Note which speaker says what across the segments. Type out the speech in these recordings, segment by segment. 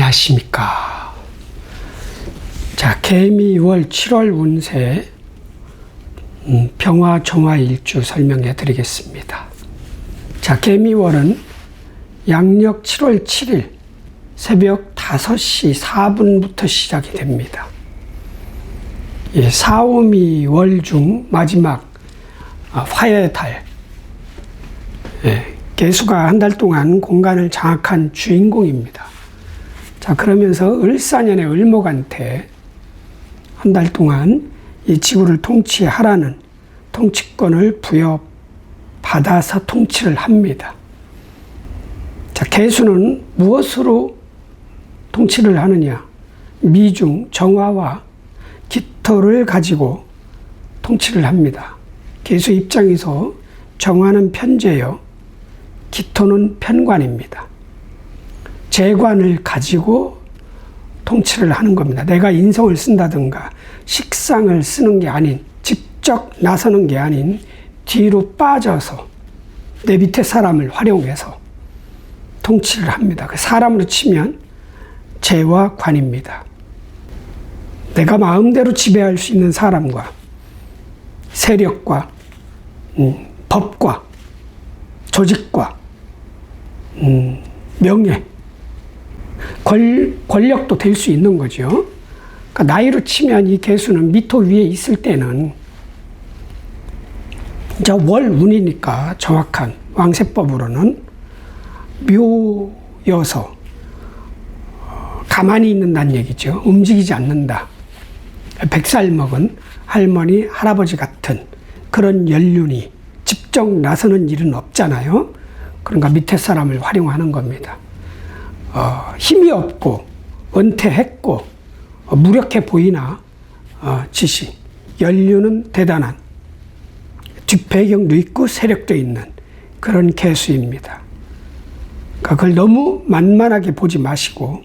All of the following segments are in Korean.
Speaker 1: 안녕하십니까. 자, 개미월 7월 운세 병화 정화 일주 설명해 드리겠습니다. 자, 개미월은 양력 7월 7일 새벽 5시 4분부터 시작이 됩니다. 예, 사오미 월 중 마지막 화의 달. 예, 개수가 한 달 동안 공간을 장악한 주인공입니다. 자, 그러면서 을사년의 을목한테 한 달 동안 이 지구를 통치하라는 통치권을 부여받아서 통치를 합니다. 자, 개수는 무엇으로 통치를 하느냐? 미중, 정화와 기토를 가지고 통치를 합니다. 개수 입장에서 정화는 편재요, 기토는 편관입니다. 재관을 가지고 통치를 하는 겁니다. 내가 인성을 쓴다든가 식상을 쓰는 게 아닌, 직접 나서는 게 아닌 뒤로 빠져서 내 밑에 사람을 활용해서 통치를 합니다. 그 사람으로 치면 재와 관입니다. 내가 마음대로 지배할 수 있는 사람과 세력과 법과 조직과 명예, 권력도 될 수 있는 거죠. 그러니까 나이로 치면 이 개수는 미토 위에 있을 때는 이제 월운이니까 정확한 왕세법으로는 묘여서 가만히 있는다는 얘기죠. 움직이지 않는다. 100살 먹은 할머니, 할아버지 같은 그런 연륜이 직접 나서는 일은 없잖아요. 그러니까 밑에 사람을 활용하는 겁니다. 힘이 없고 은퇴했고 무력해 보이나 지신, 연륜은 대단한 뒷배경도 있고 세력도 있는 그런 개수입니다. 그러니까 그걸 너무 만만하게 보지 마시고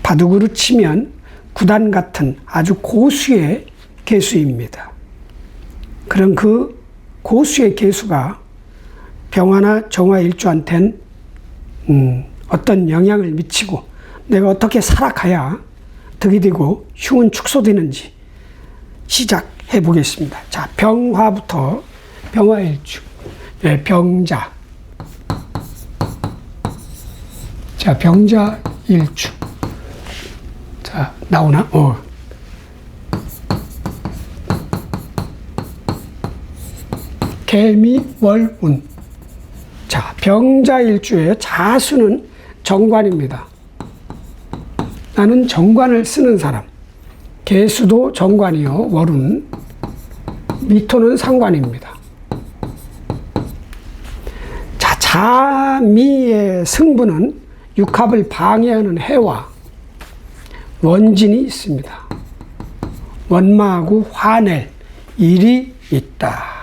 Speaker 1: 바둑으로 치면 구단 같은 아주 고수의 개수입니다. 그런 그 고수의 개수가 병화나 정화 일주한테는 어떤 영향을 미치고 내가 어떻게 살아가야 득이 되고 흉은 축소되는지 시작해 보겠습니다. 자, 병화부터 병화일주. 네, 병자. 자, 병자일주. 자, 나오나? 개미월운. 자, 병자일주의 자수는 정관입니다. 나는 정관을 쓰는 사람. 개수도 정관이요, 월운. 미토는 상관입니다. 자, 자미의 승부는 육합을 방해하는 해와 원진이 있습니다. 원마하고 화낼 일이 있다.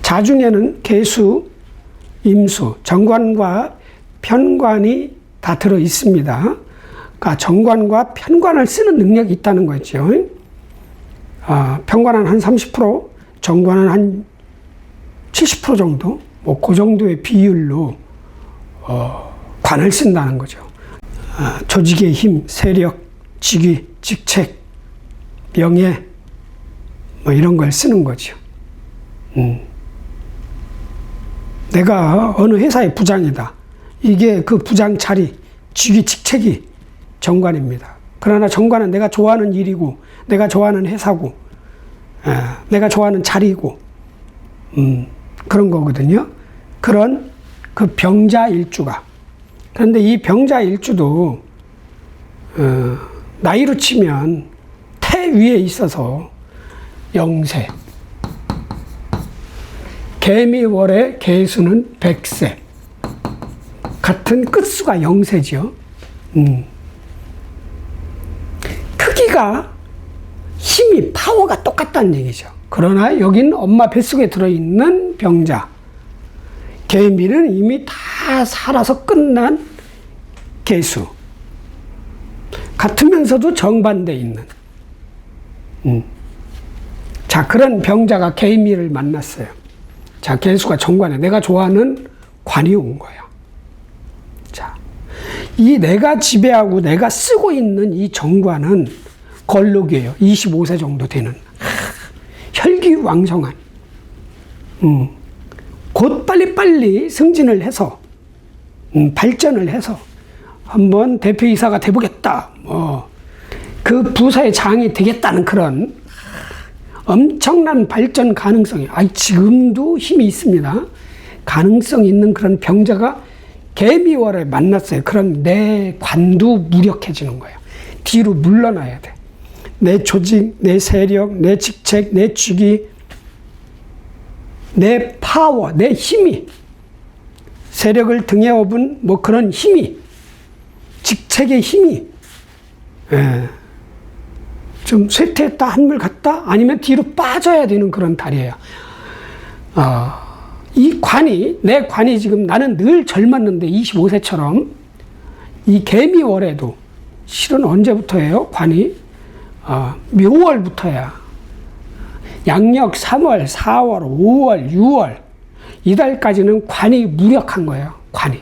Speaker 1: 자중에는 개수, 임수, 정관과 편관이 다 들어 있습니다. 그러니까 정관과 편관을 쓰는 능력이 있다는 거죠. 편관은 한 30%, 정관은 한 70% 정도, 뭐 그 정도의 비율로 관을 쓴다는 거죠. 조직의 힘, 세력, 직위, 직책, 명예, 뭐 이런 걸 쓰는 거죠. 내가 어느 회사의 부장이다. 이게 그 부장 자리, 직위, 직책이 정관입니다. 그러나 정관은 내가 좋아하는 일이고, 내가 좋아하는 회사고, 내가 좋아하는 자리고, 그런 거거든요. 그런 그 병자일주가. 그런데 이 병자일주도 나이로 치면 태 위에 있어서 영세. 개미월의 개수는 100세. 같은 끝수가 영세죠. 크기가, 힘이, 파워가 똑같다는 얘기죠. 그러나 여긴 엄마 뱃속에 들어있는 병자. 개미는 이미 다 살아서 끝난 개수. 같으면서도 정반대에 있는. 자, 그런 병자가 개미를 만났어요. 자, 개수가 정관에 내가 좋아하는 관이 온 거야. 이 내가 지배하고 내가 쓰고 있는 이 정관은 걸록이에요. 25세 정도 되는. 혈기왕성한. 곧 빨리빨리 승진을 해서, 발전을 해서, 한번 대표이사가 돼보겠다. 그 부서의 장이 되겠다는 그런 엄청난 발전 가능성이, 지금도 힘이 있습니다. 가능성 있는 그런 병자가 개미월에 만났어요. 그럼 내 관도 무력해지는 거예요. 뒤로 물러나야 돼. 내 조직, 내 세력, 내 직책, 내 직위, 내 파워, 내 힘이, 세력을 등에 업은 뭐 그런 힘이, 직책의 힘이, 좀 쇠퇴했다, 한물 갔다, 아니면 뒤로 빠져야 되는 그런 달이에요. 이 관이, 내 관이 지금 나는 늘 젊었는데 25세처럼 이 개미월에도 실은 언제부터예요? 관이? 묘월부터야. 양력 3월, 4월, 5월, 6월 이달까지는 관이 무력한 거예요. 관이.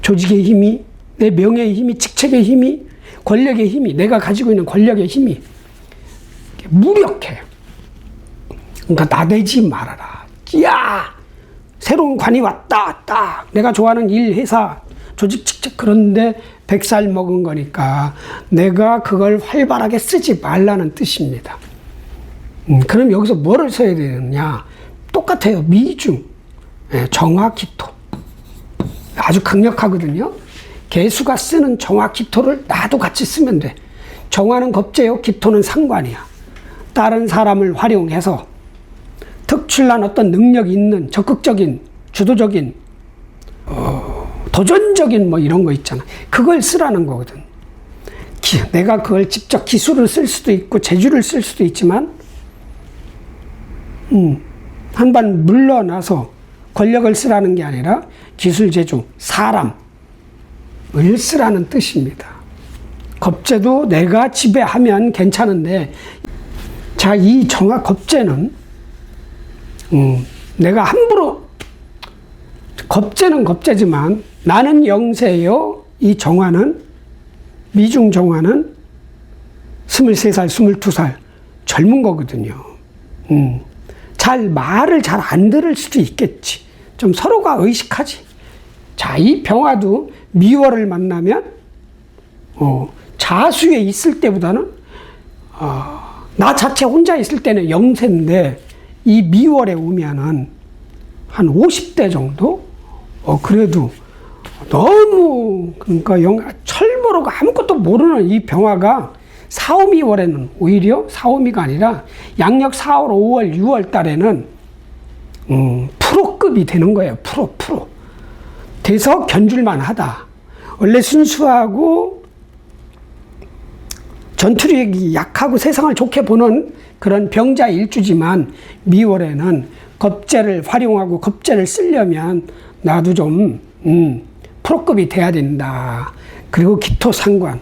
Speaker 1: 조직의 힘이, 내 명예의 힘이, 직책의 힘이, 권력의 힘이, 내가 가지고 있는 권력의 힘이 무력해. 그러니까 나대지 말아라. 야! 새로운 관이 왔다. 딱. 내가 좋아하는 일, 회사, 조직, 직책 그런데 100살 먹은 거니까 내가 그걸 활발하게 쓰지 말라는 뜻입니다. 그럼 여기서 뭐를 써야 되느냐? 똑같아요. 미중, 정화, 기토. 아주 강력하거든요. 개수가 쓰는 정화, 기토를 나도 같이 쓰면 돼. 정화는 겁재요. 기토는 상관이야. 다른 사람을 활용해서 특출난 어떤 능력이 있는 적극적인, 주도적인, 도전적인 뭐 이런 거 있잖아. 그걸 쓰라는 거거든. 내가 그걸 직접 기술을 쓸 수도 있고 재주를 쓸 수도 있지만 한번 물러나서 권력을 쓰라는 게 아니라 기술, 재주, 사람을 쓰라는 뜻입니다. 겁재도 내가 지배하면 괜찮은데, 자, 이 정화 겁재는 내가 함부로, 겁재는 겁재지만 나는 영세요. 이 정화는, 미중 정화는 23살, 22살 젊은 거거든요. 말을 잘 안 들을 수도 있겠지. 좀 서로가 의식하지. 자, 이 병화도 미월을 만나면 자수에 있을 때보다는 나 자체 혼자 있을 때는 영세인데 이 미월에 오면은 한 50대 정도? 그래도 너무, 그러니까 철모르고 아무것도 모르는 이 병화가 4, 5, 2월에는 오히려 4, 5미가 아니라 양력 4월, 5월, 6월 달에는 프로급이 되는 거예요. 프로. 돼서 견줄만 하다. 원래 순수하고 전투력이 약하고 세상을 좋게 보는 그런 병자 일주지만 미월에는 겁재를 활용하고 겁재를 쓰려면 나도 좀 프로급이 돼야 된다. 그리고 기토 상관.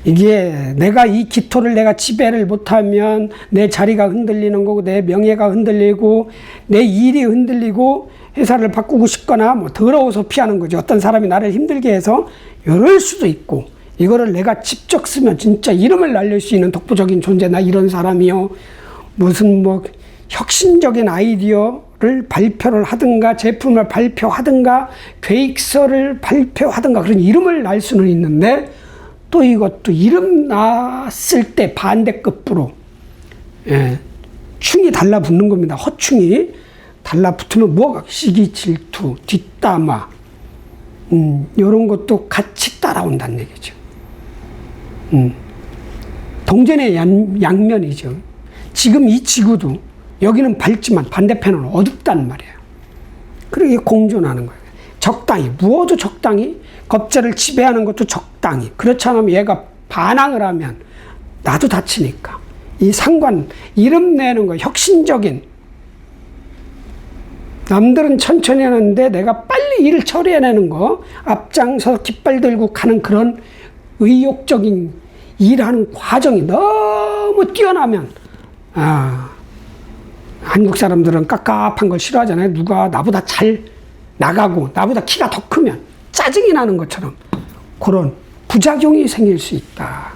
Speaker 1: 이게 내가 이 기토를 내가 지배를 못하면 내 자리가 흔들리는 거고 내 명예가 흔들리고 내 일이 흔들리고 회사를 바꾸고 싶거나 뭐 더러워서 피하는 거죠. 어떤 사람이 나를 힘들게 해서 이럴 수도 있고, 이거를 내가 직접 쓰면 진짜 이름을 날릴 수 있는 독보적인 존재, 나 이런 사람이요. 무슨 뭐 혁신적인 아이디어를 발표를 하든가 제품을 발표하든가 계획서를 발표하든가 그런 이름을 날 수는 있는데, 또 이것도 이름 났을 때 반대급부로 충이 달라붙는 겁니다. 허충이 달라붙으면 뭐가 시기, 질투, 뒷담화 이런 것도 같이 따라온다는 얘기죠. 동전의 양면이죠. 지금 이 지구도 여기는 밝지만 반대편은 어둡단 말이에요. 그러게 공존하는 거예요. 적당히, 무엇도 적당히, 겁재를 지배하는 것도 적당히. 그렇지 않으면 얘가 반항을 하면 나도 다치니까. 이 상관, 이름 내는 거, 혁신적인. 남들은 천천히 하는데 내가 빨리 일을 처리해내는 거, 앞장서 깃발 들고 가는 그런 의욕적인 일하는 과정이 너무 뛰어나면, 한국 사람들은 깝깝한 걸 싫어하잖아요. 누가 나보다 잘 나가고 나보다 키가 더 크면 짜증이 나는 것처럼 그런 부작용이 생길 수 있다.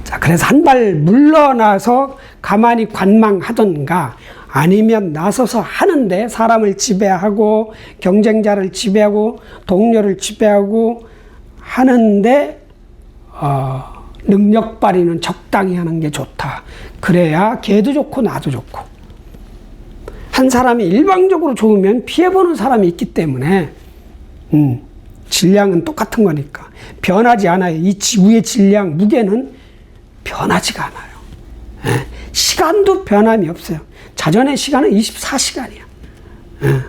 Speaker 1: 자, 그래서 한 발 물러나서 가만히 관망하던가 아니면 나서서 하는데 사람을 지배하고 경쟁자를 지배하고 동료를 지배하고 하는데 능력 발휘는 적당히 하는 게 좋다. 그래야 걔도 좋고 나도 좋고. 한 사람이 일방적으로 좋으면 피해보는 사람이 있기 때문에 질량은 똑같은 거니까 변하지 않아요. 이 지구의 질량, 무게는 변하지가 않아요. 예. 시간도 변함이 없어요. 자전의 시간은 24시간이야. 예.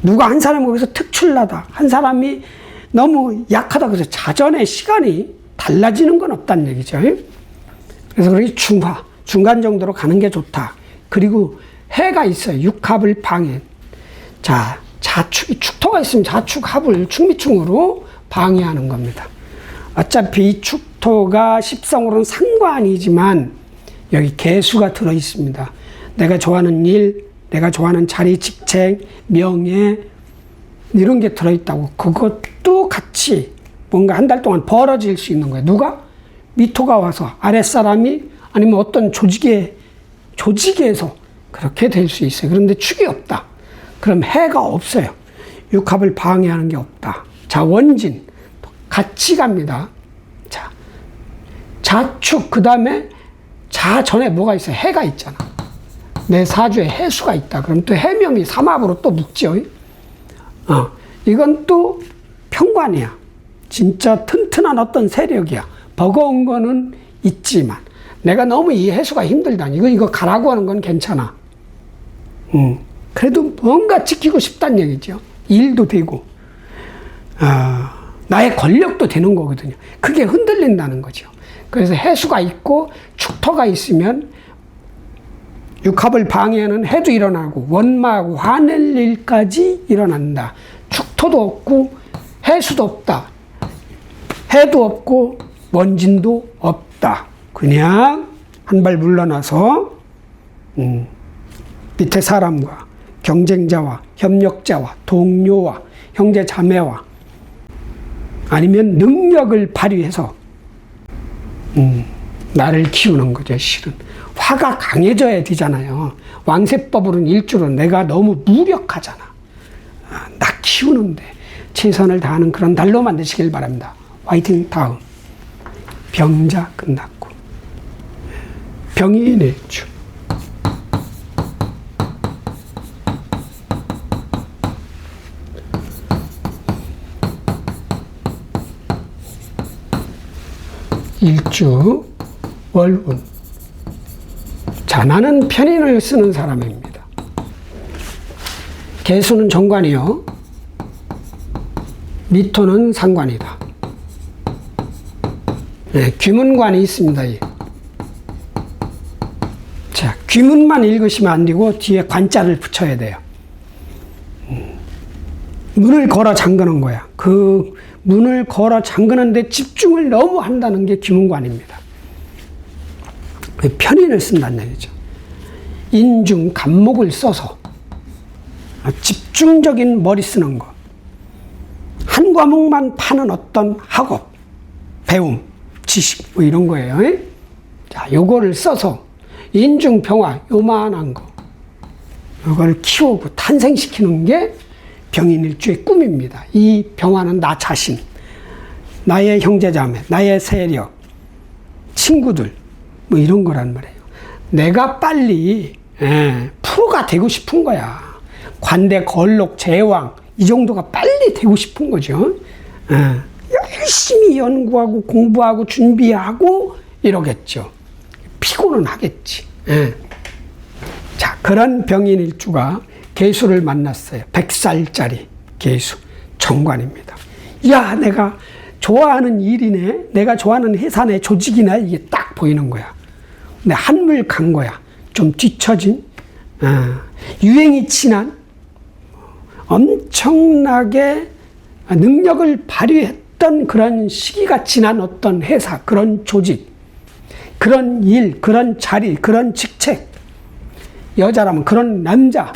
Speaker 1: 누가 한 사람이 거기서 특출나다, 한 사람이 너무 약하다 그래서 자전의 시간이 달라지는 건 없다는 얘기죠. 그래서 그렇게 중간 정도로 가는 게 좋다. 그리고 해가 있어요. 육합을 방해. 자, 축토가 있으면 자축합을 충미충으로 방해하는 겁니다. 어차피 축토가 십성으로는 상관이지만 여기 개수가 들어 있습니다. 내가 좋아하는 일, 내가 좋아하는 자리, 직책, 명예 이런 게 들어 있다고. 그것도 같이 뭔가 한 달 동안 벌어질 수 있는 거예요. 누가? 미토가 와서 아랫사람이 아니면 어떤 조직에서 그렇게 될 수 있어요. 그런데 축이 없다. 그럼 해가 없어요. 육합을 방해하는 게 없다. 자, 원진 같이 갑니다. 자, 자축 그 다음에 자 전에 뭐가 있어요? 해가 있잖아. 내 사주에 해수가 있다. 그럼 또 해명이 삼합으로 또 묶죠. 이건 또 평관이야. 진짜 튼튼한 어떤 세력이야. 버거운 거는 있지만 내가 너무 이 해수가 힘들다. 이거 가라고 하는 건 괜찮아. 그래도 뭔가 지키고 싶다는 얘기죠. 일도 되고 나의 권력도 되는 거거든요. 그게 흔들린다는 거죠. 그래서 해수가 있고 축토가 있으면 육합을 방해하는 해도 일어나고 원마하고 화낼 일까지 일어난다. 축토도 없고 해수도 없다. 해도 없고 원진도 없다. 그냥 한 발 물러나서 밑에 사람과 경쟁자와 협력자와 동료와 형제 자매와 아니면 능력을 발휘해서 나를 키우는 거죠. 실은 화가 강해져야 되잖아요. 왕세법으로는 일주로 내가 너무 무력하잖아. 나 키우는데 최선을 다하는 그런 달로 만드시길 바랍니다. 화이팅. 다음 병자 끝났고 병이 내주 일주 월운. 자, 나는 편인을 쓰는 사람입니다. 개수는 정관이요. 미토는 상관이다. 네, 귀문관이 있습니다. 자, 귀문만 읽으시면 안 되고 뒤에 관자를 붙여야 돼요. 문을 걸어 잠그는 거야. 그 문을 걸어 잠그는데 집중을 너무 한다는 게 귀문관입니다. 편인을 쓴다는 얘기죠. 인중, 간목을 써서 집중적인 머리 쓰는 거. 한 과목만 파는 어떤 학업, 배움, 지식 뭐 이런 거예요. 자, 요거를 써서 인중평화 요만한 거 요걸 키우고 탄생시키는 게 병인일주의 꿈입니다. 이 병화는 나 자신, 나의 형제자매, 나의 세력, 친구들 뭐 이런 거란 말이에요. 내가 빨리 프로가 되고 싶은 거야. 관대, 걸록, 제왕 이 정도가 빨리 되고 싶은 거죠. 열심히 연구하고 공부하고 준비하고 이러겠죠. 피곤은 하겠지. 자, 그런 병인일주가 개수를 만났어요. 100살짜리 개수 정관입니다. 야, 내가 좋아하는 일이네, 내가 좋아하는 회사네, 조직이네, 이게 딱 보이는 거야. 근데 한물 간 거야. 좀 뒤처진, 유행이 지난, 엄청나게 능력을 발휘했던 그런 시기가 지난 어떤 회사, 그런 조직, 그런 일, 그런 자리, 그런 직책, 여자라면 그런 남자,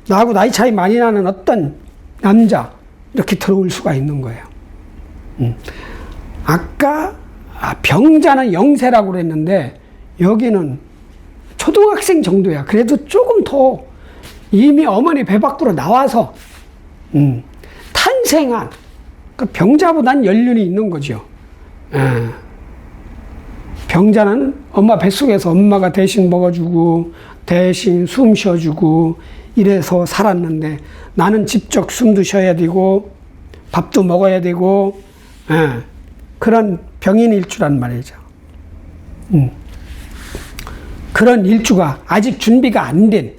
Speaker 1: 나하고 나이 차이 많이 나는 어떤 남자 이렇게 들어올 수가 있는 거예요. 아까 병자는 영세라고 그랬는데 여기는 초등학생 정도야. 그래도 조금 더 이미 어머니 배 밖으로 나와서 탄생한 그 병자보단 연륜이 있는 거죠. 병자는 엄마 뱃속에서 엄마가 대신 먹어주고 대신 숨 쉬어주고 이래서 살았는데 나는 직접 숨도 쉬어야 되고 밥도 먹어야 되고 그런 병인 일주란 말이죠. 그런 일주가 아직 준비가 안 된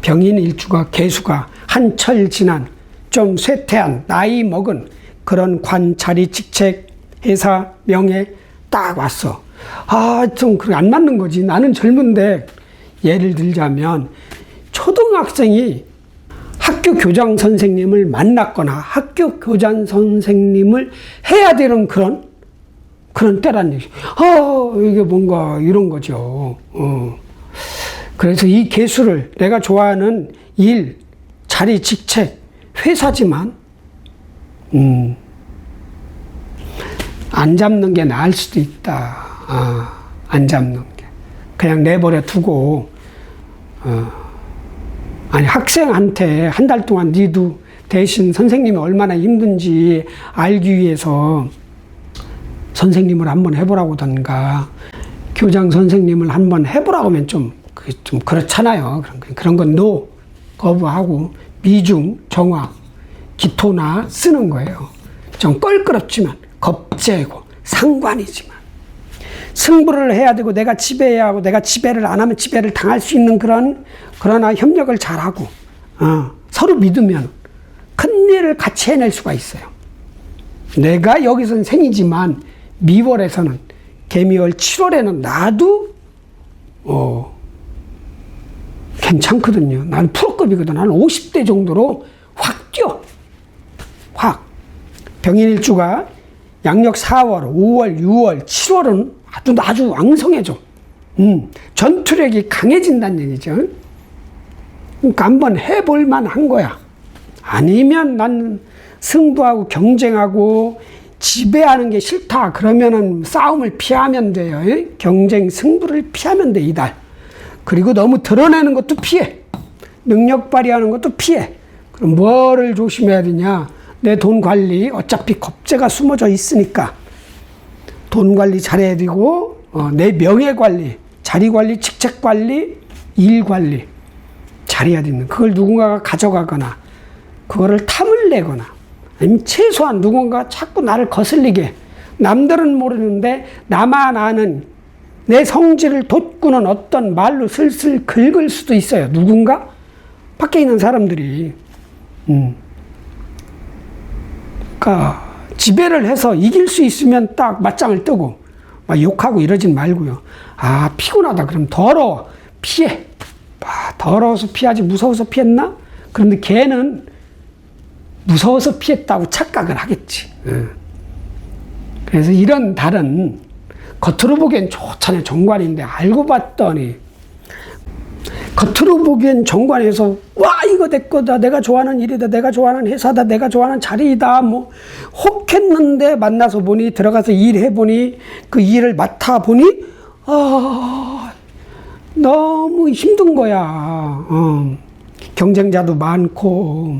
Speaker 1: 병인 일주가 개수가 한철 지난 좀 쇠퇴한 나이 먹은 그런 관, 자리, 직책, 회사, 명예 딱 왔어. 좀 그게 안 맞는 거지. 나는 젊은데 예를 들자면 초등학생이 학교 교장 선생님을 만났거나 학교 교장 선생님을 해야 되는 그런 때란 얘기. 이게 뭔가 이런 거죠. 그래서 이 개수를 내가 좋아하는 일, 자리, 직책, 회사지만 안 잡는 게 나을 수도 있다. 안 잡는 게. 그냥 내버려 두고 아니 학생한테 한 달 동안 니도 대신 선생님이 얼마나 힘든지 알기 위해서 선생님을 한번 해보라고든가 교장 선생님을 한번 해보라고 하면 좀 그렇잖아요. 그런 건 노, 거부하고 미중, 정화, 기토나 쓰는 거예요. 좀 껄끄럽지만 겁재고 상관이지만 승부를 해야 되고 내가 지배해야 하고 내가 지배를 안 하면 지배를 당할 수 있는 그러나 협력을 잘하고 서로 믿으면 큰 일을 같이 해낼 수가 있어요. 내가 여기서는 생이지만 미월에서는 개미월 7월에는 나도 괜찮거든요. 나는 프로급이거든. 나는 50대 정도로 확 뛰어. 확. 병인일주가 양력 4월, 5월, 6월, 7월은 아주 왕성해져. 전투력이 강해진다는 얘기죠. 그러니까 한번 해볼 만한 거야. 아니면 난 승부하고 경쟁하고 지배하는 게 싫다. 그러면은 싸움을 피하면 돼요. 경쟁, 승부를 피하면 돼, 이달. 그리고 너무 드러내는 것도 피해. 능력 발휘하는 것도 피해. 그럼 뭐를 조심해야 되냐? 내 돈 관리, 어차피 겁재가 숨어져 있으니까 돈 관리 잘해야 되고, 내 명예 관리, 자리 관리, 직책 관리, 일 관리 잘해야 되는. 그걸 누군가가 가져가거나, 그거를 탐을 내거나, 아니면 최소한 누군가 자꾸 나를 거슬리게, 남들은 모르는데 나만 아는 내 성질을 돋구는 어떤 말로 슬슬 긁을 수도 있어요. 누군가? 밖에 있는 사람들이. 그러니까 지배를 해서 이길 수 있으면 딱 맞짱을 뜨고 막 욕하고 이러진 말고요. 피곤하다 그럼 더러워. 피해. 더러워서 피하지 무서워서 피했나? 그런데 걔는 무서워서 피했다고 착각을 하겠지. 그래서 이런 달은 겉으로 보기엔 좋잖아요. 정관인데 알고 봤더니 겉으로 보기엔 정관에서 이거 내 거다. 내가 좋아하는 일이다. 내가 좋아하는 회사다. 내가 좋아하는 자리이다. 뭐 혹했는데 만나서 보니 들어가서 일해보니 그 일을 맡아보니 너무 힘든 거야. 경쟁자도 많고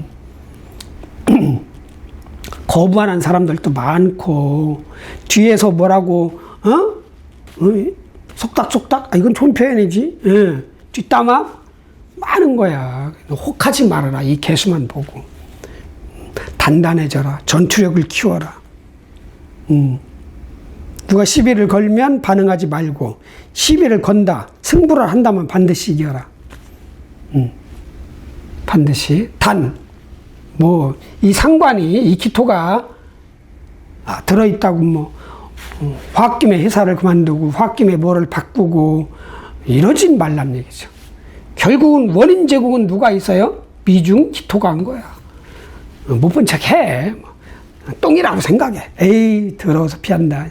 Speaker 1: 거부하는 사람들도 많고 뒤에서 뭐라고 속닥속닥 이건 좋은 표현이지. 뒷담화 많은 거야. 혹하지 말아라. 이 개수만 보고 단단해져라. 전투력을 키워라. 누가 시비를 걸면 반응하지 말고 시비를 건다. 승부를 한다면 반드시 이겨라. 반드시. 이 상관이 이 기토가 들어있다고 홧김에 회사를 그만두고 홧김에 뭐를 바꾸고 이러진 말란 얘기죠. 결국은 원인 제공은 누가 있어요? 미중 기토가 한 거야. 못 본 척 해. 똥이라고 생각해. 에이 더러워서 피한다.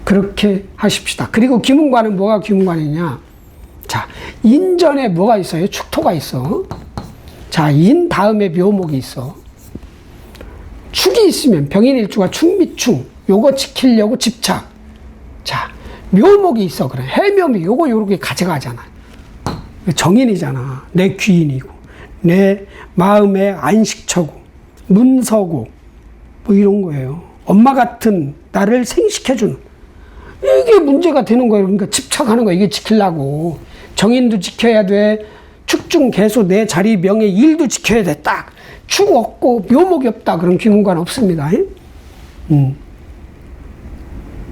Speaker 1: 그렇게 하십시다. 그리고 기문관은 뭐가 기문관이냐? 자, 인 전에 뭐가 있어요? 축토가 있어. 자, 인 다음에 묘목이 있어. 축이 있으면 병인일주가 축미충 요거 지키려고 집착. 자, 묘목이 있어. 그래. 해묘미 요거 요렇게 가져가잖아. 정인이잖아. 내 귀인이고 내 마음의 안식처고 문서고 뭐 이런 거예요. 엄마 같은 나를 생식해주는 이게 문제가 되는 거예요. 그러니까 집착하는 거예요. 이게 지키려고. 정인도 지켜야 돼. 축중 개수 내 자리 명예 일도 지켜야 돼. 딱 축 없고 묘목이 없다. 그럼 귀문관 없습니다.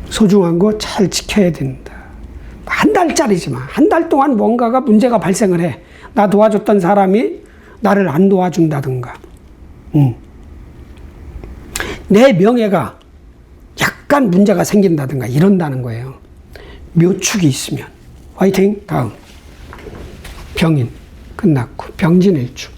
Speaker 1: 소중한 거 잘 지켜야 된다. 한 달짜리지만 한 달 동안 뭔가가 문제가 발생을 해. 나 도와줬던 사람이 나를 안 도와준다든가. 내 명예가 약간 문제가 생긴다든가 이런다는 거예요. 묘축이 있으면. 화이팅. 다음. 병인 끝났고 병진일주.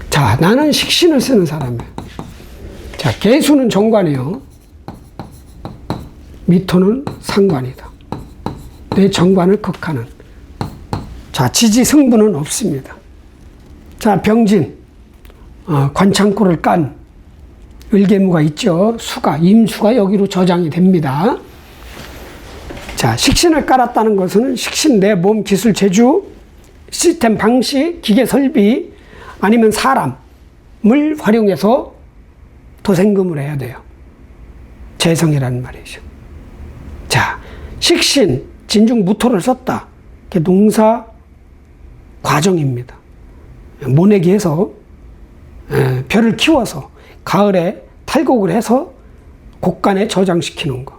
Speaker 1: 자, 나는 식신을 쓰는 사람이에요. 자, 개수는 정관이요. 미토는 상관이다. 내 정관을 극하는. 자, 지지 승부는 없습니다. 자, 병진. 관창고를 깐 을개무가 있죠. 수가, 임수가 여기로 저장이 됩니다. 자, 식신을 깔았다는 것은 식신 내 몸, 기술, 재주, 시스템, 방식, 기계 설비, 아니면 사람을 활용해서 도생금을 해야 돼요. 재성이라는 말이죠. 자, 식신, 진중 무토를 썼다. 이게 농사 과정입니다. 모내기 해서 벼를 키워서 가을에 탈곡을 해서 곡간에 저장시키는 거.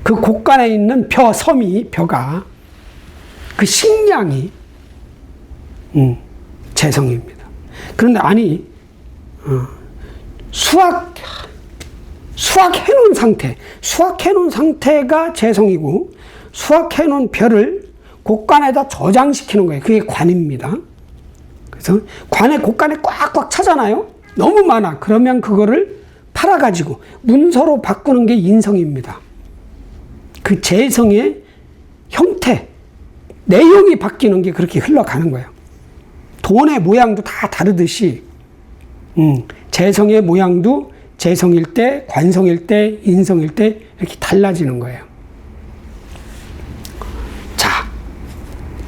Speaker 1: 그 곡간에 있는 섬이 벼가 그 식량이 재성입니다. 그런데 아니 수확해놓은 상태가 재성이고 수확해놓은 벼를 곡간에다 저장시키는 거예요. 그게 관입니다. 그래서 관에 곡간에 꽉꽉 차잖아요. 너무 많아. 그러면 그거를 팔아가지고 문서로 바꾸는 게 인성입니다. 그 재성의 형태, 내용이 바뀌는 게 그렇게 흘러가는 거예요. 돈의 모양도 다 다르듯이 재성의 모양도 재성일 때, 관성일 때, 인성일 때 이렇게 달라지는 거예요. 자,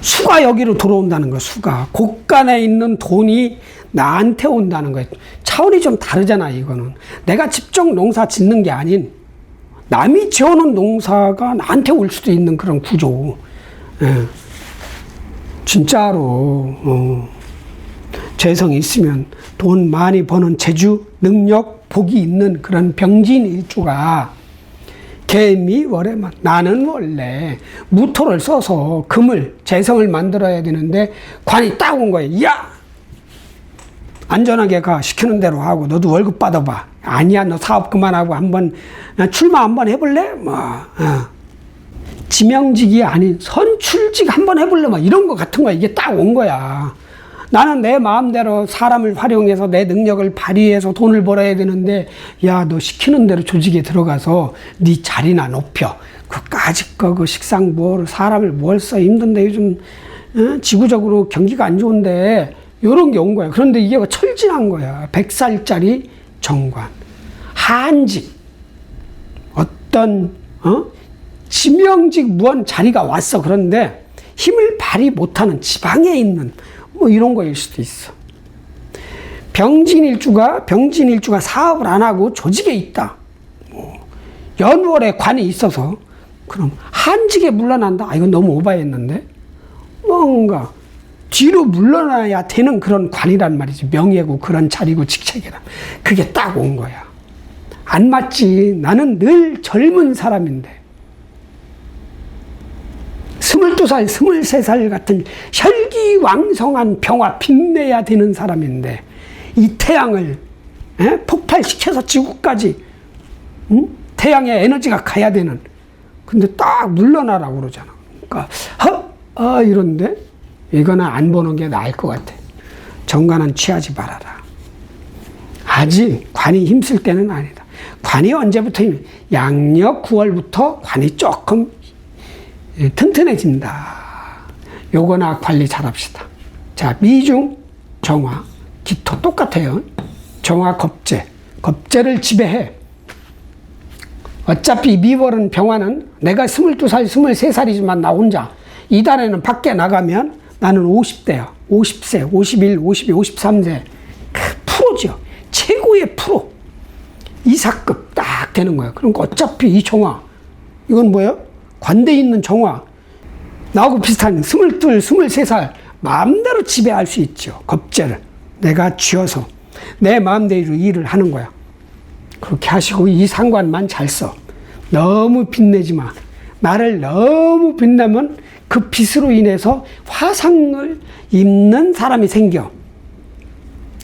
Speaker 1: 수가 여기로 들어온다는 거예요. 수가. 곡간에 있는 돈이 나한테 온다는 거예요. 차원이 좀 다르잖아, 이거는. 내가 직접 농사 짓는 게 아닌 남이 지어놓은 농사가 나한테 올 수도 있는 그런 구조. 예. 진짜로 재성이 있으면 돈 많이 버는 재주, 능력, 복이 있는 그런 병진 일주가 개미 월에만. 나는 원래 무토를 써서 금을, 재성을 만들어야 되는데 관이 딱 온 거예요. 야! 안전하게 가. 시키는 대로 하고 너도 월급 받아봐. 아니야, 너 사업 그만하고 한번 출마 한번 해볼래? 지명직이 아닌 선출직 한번 해볼래? 이런 거 같은 거야. 이게 딱 온 거야. 나는 내 마음대로 사람을 활용해서 내 능력을 발휘해서 돈을 벌어야 되는데, 야, 너 시키는 대로 조직에 들어가서 네 자리나 높여. 그까짓 거, 그 식상 사람을 뭘 써 힘든데 요즘 지구적으로 경기가 안 좋은데 요런 게 온 거야. 그런데 이게 철진한 거야. 100살짜리 정관. 한직. 어떤, 지명직 무언 자리가 왔어. 그런데 힘을 발휘 못하는 지방에 있는 뭐 이런 거일 수도 있어. 병진일주가 사업을 안 하고 조직에 있다. 연월에 관이 있어서 그럼 한직에 물러난다. 이건 너무 오바했는데 뭔가 뒤로 물러나야 되는 그런 관이란 말이지. 명예고 그런 자리고 직책이라. 그게 딱 온 거야. 안 맞지. 나는 늘 젊은 사람인데 22살, 23살 같은 혈기왕성한 병화 빛내야 되는 사람인데 이 태양을 폭발시켜서 지구까지 태양의 에너지가 가야 되는. 근데 딱 물러나라고 그러잖아. 그러니까 이런데 이거는 안 보는 게 나을 것 같아. 정관은 취하지 말아라. 아직 관이 힘쓸 때는 아니다. 관이 언제부터 양력 9월부터 관이 조금 튼튼해진다. 요거나 관리 잘합시다. 자, 미중, 정화, 기토 똑같아요. 정화, 겁재. 겁재를 지배해. 어차피 미월은 병화는 내가 22살, 23살이지만 나 혼자 이달에는 밖에 나가면 나는 50대야. 50세, 51, 52, 53세. 프로죠. 최고의 프로. 이사급 딱 되는 거야. 그러니까 어차피 이 정화, 이건 뭐예요? 관대에 있는 정화. 나하고 비슷한 22, 23살 마음대로 지배할 수 있죠. 겁재를. 내가 쥐어서 내 마음대로 일을 하는 거야. 그렇게 하시고 이 상관만 잘 써. 너무 빛내지 마. 나를 너무 빛내면 그 빛으로 인해서 화상을 입는 사람이 생겨.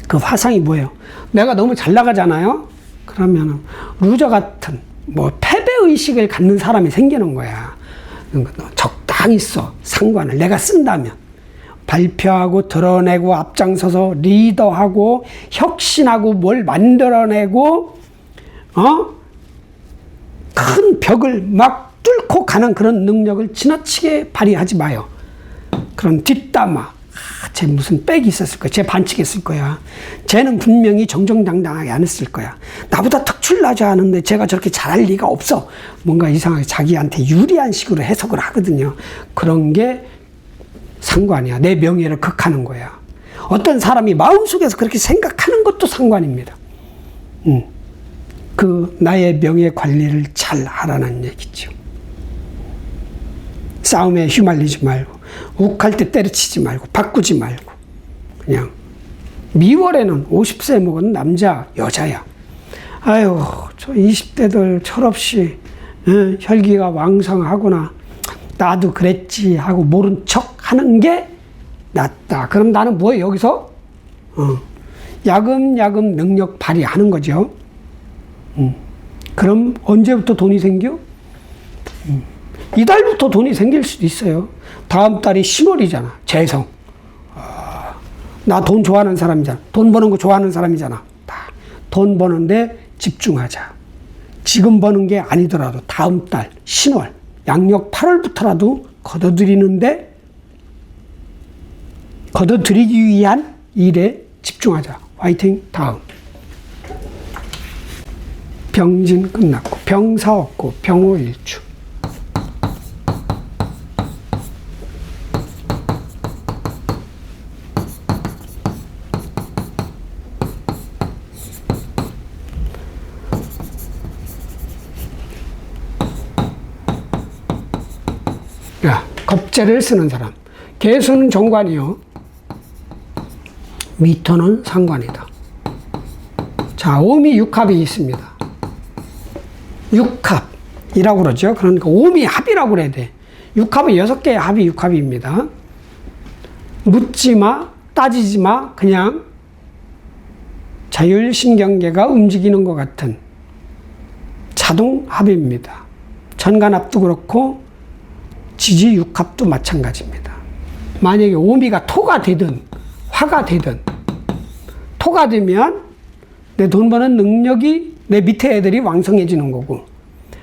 Speaker 1: 그 화상이 뭐예요? 내가 너무 잘 나가잖아요? 그러면 루저 같은 패배의식을 갖는 사람이 생기는 거야. 적당히 써. 상관을 내가 쓴다면. 발표하고 드러내고 앞장서서 리더하고 혁신하고 뭘 만들어내고 큰 벽을 막 뚫고 가는 그런 능력을 지나치게 발휘하지 마요. 그런 뒷담화. 쟤 무슨 백이 있었을 거야. 쟤 반칙했을 거야. 쟤는 분명히 정정당당하게 안 했을 거야. 나보다 특출나지 않은데 쟤가 저렇게 잘할 리가 없어. 뭔가 이상하게 자기한테 유리한 식으로 해석을 하거든요. 그런 게 상관이야. 내 명예를 극하는 거야. 어떤 사람이 마음속에서 그렇게 생각하는 것도 상관입니다. 그 나의 명예 관리를 잘 하라는 얘기죠. 싸움에 휘말리지 말고 욱할 때 때려치지 말고 바꾸지 말고 그냥 미월에는 50세 먹은 남자 여자야. 아유 저 20대들 철없이 혈기가 왕성하구나. 나도 그랬지 하고 모른 척 하는 게 낫다. 그럼 나는 뭐예요? 여기서 야금야금 능력 발휘하는 거죠. 그럼 언제부터 돈이 생겨? 이달부터 돈이 생길 수도 있어요. 다음 달이 10월이잖아. 재성. 나 돈 좋아하는 사람이잖아. 돈 버는 거 좋아하는 사람이잖아. 돈 버는데 집중하자. 지금 버는 게 아니더라도 다음 달 10월, 양력 8월부터라도 걷어들이기 위한 일에 집중하자. 화이팅. 다음. 병진 끝났고 병사 없고 병호일주. 야, 겁재를 쓰는 사람. 개수는 정관이요. 미토는 상관이다. 자, 오미 육합이 있습니다. 육합이라고 그러죠. 그러니까 오미 합이라고 그래야 돼. 육합은 6개의 합이 육합입니다. 묻지 마, 따지지 마, 그냥 자율신경계가 움직이는 것 같은 자동합입니다. 전간합도 그렇고 지지육합도 마찬가지입니다. 만약에 오미가 토가 되든 화가 되든, 토가 되면 내 돈 버는 능력이 내 밑에 애들이 왕성해지는 거고,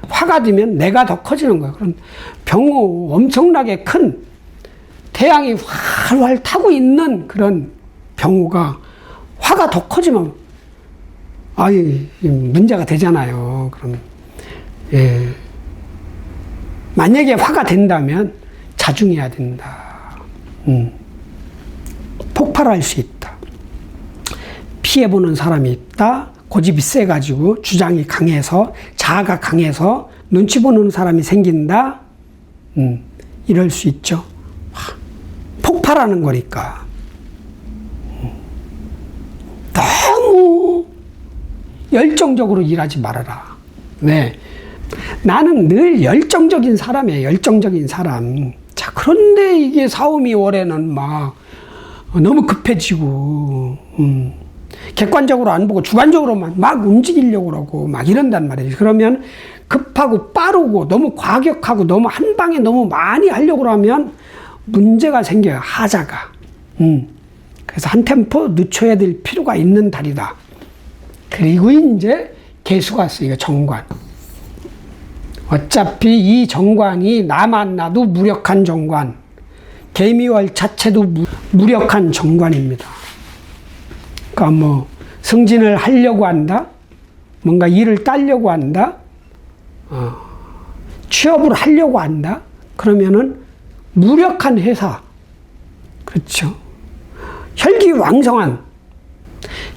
Speaker 1: 화가 되면 내가 더 커지는 거예요. 그럼 병호 엄청나게 큰 태양이 활활 타고 있는 그런 병호가 화가 더 커지면 문제가 되잖아요. 그럼 만약에 화가 된다면 자중해야 된다. 폭발할 수 있다. 피해보는 사람이 있다. 고집이 세가지고 주장이 강해서 자아가 강해서 눈치 보는 사람이 생긴다. 이럴 수 있죠. 폭발하는 거니까. 너무 열정적으로 일하지 말아라. 네. 나는 늘 열정적인 사람이에요. 열정적인 사람. 자, 그런데 이게 4, 5, 2월에는 막 너무 급해지고, 객관적으로 안 보고 주관적으로만 막 움직이려고 그러고 막 이런단 말이에요. 그러면 급하고 빠르고 너무 과격하고 너무 한 방에 너무 많이 하려고 하면 문제가 생겨요. 하자가. 그래서 한 템포 늦춰야 될 필요가 있는 달이다. 그리고 이제 개수가 왔어요. 이거 정관. 어차피 이 정관이 나 만나도 무력한 정관. 개미월 자체도 무력한 정관입니다. 그러니까 뭐 승진을 하려고 한다. 뭔가 일을 따려고 한다. 취업을 하려고 한다. 그러면은 무력한 회사. 그렇죠. 혈기왕성한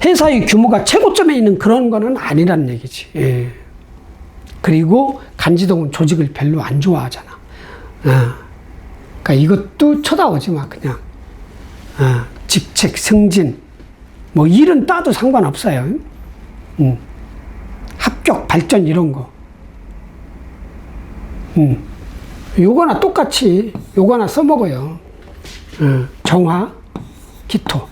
Speaker 1: 회사의 규모가 최고점에 있는 그런 거는 아니란 얘기지. 예. 그리고 간지동은 조직을 별로 안 좋아하잖아. 그러니까 이것도 쳐다오지 마, 그냥. 직책, 승진, 뭐 일은 따도 상관없어요. 합격, 발전 이런 거. 요거나 똑같이 요거나 써먹어요. 정화, 기토,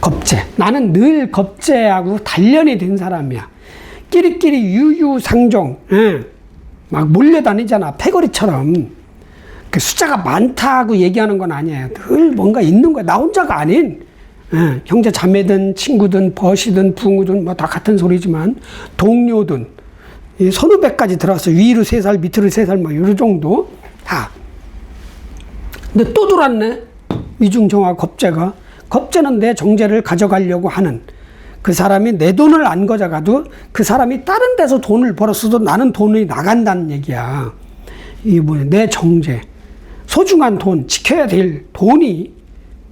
Speaker 1: 겁재. 나는 늘 겁재하고 단련이 된 사람이야. 끼리끼리 유유상종, 막 몰려다니잖아. 패거리처럼. 그 숫자가 많다고 얘기하는 건 아니에요. 늘 뭔가 있는 거야. 나 혼자가 아닌, 형제 자매든 친구든 벗이든 붕우든 뭐 다 같은 소리지만, 동료든, 선후배까지 들어왔어. 위로 3살, 밑으로 3살, 뭐, 요 정도. 다. 근데 또 들어왔네. 위중정화 겁재가. 겁재는 내 정제를 가져가려고 하는 그 사람이 내 돈을 안 가져가도 그 사람이 다른 데서 돈을 벌었어도 나는 돈이 나간다는 얘기야. 이게 뭐야. 내 정제. 소중한 돈, 지켜야 될 돈이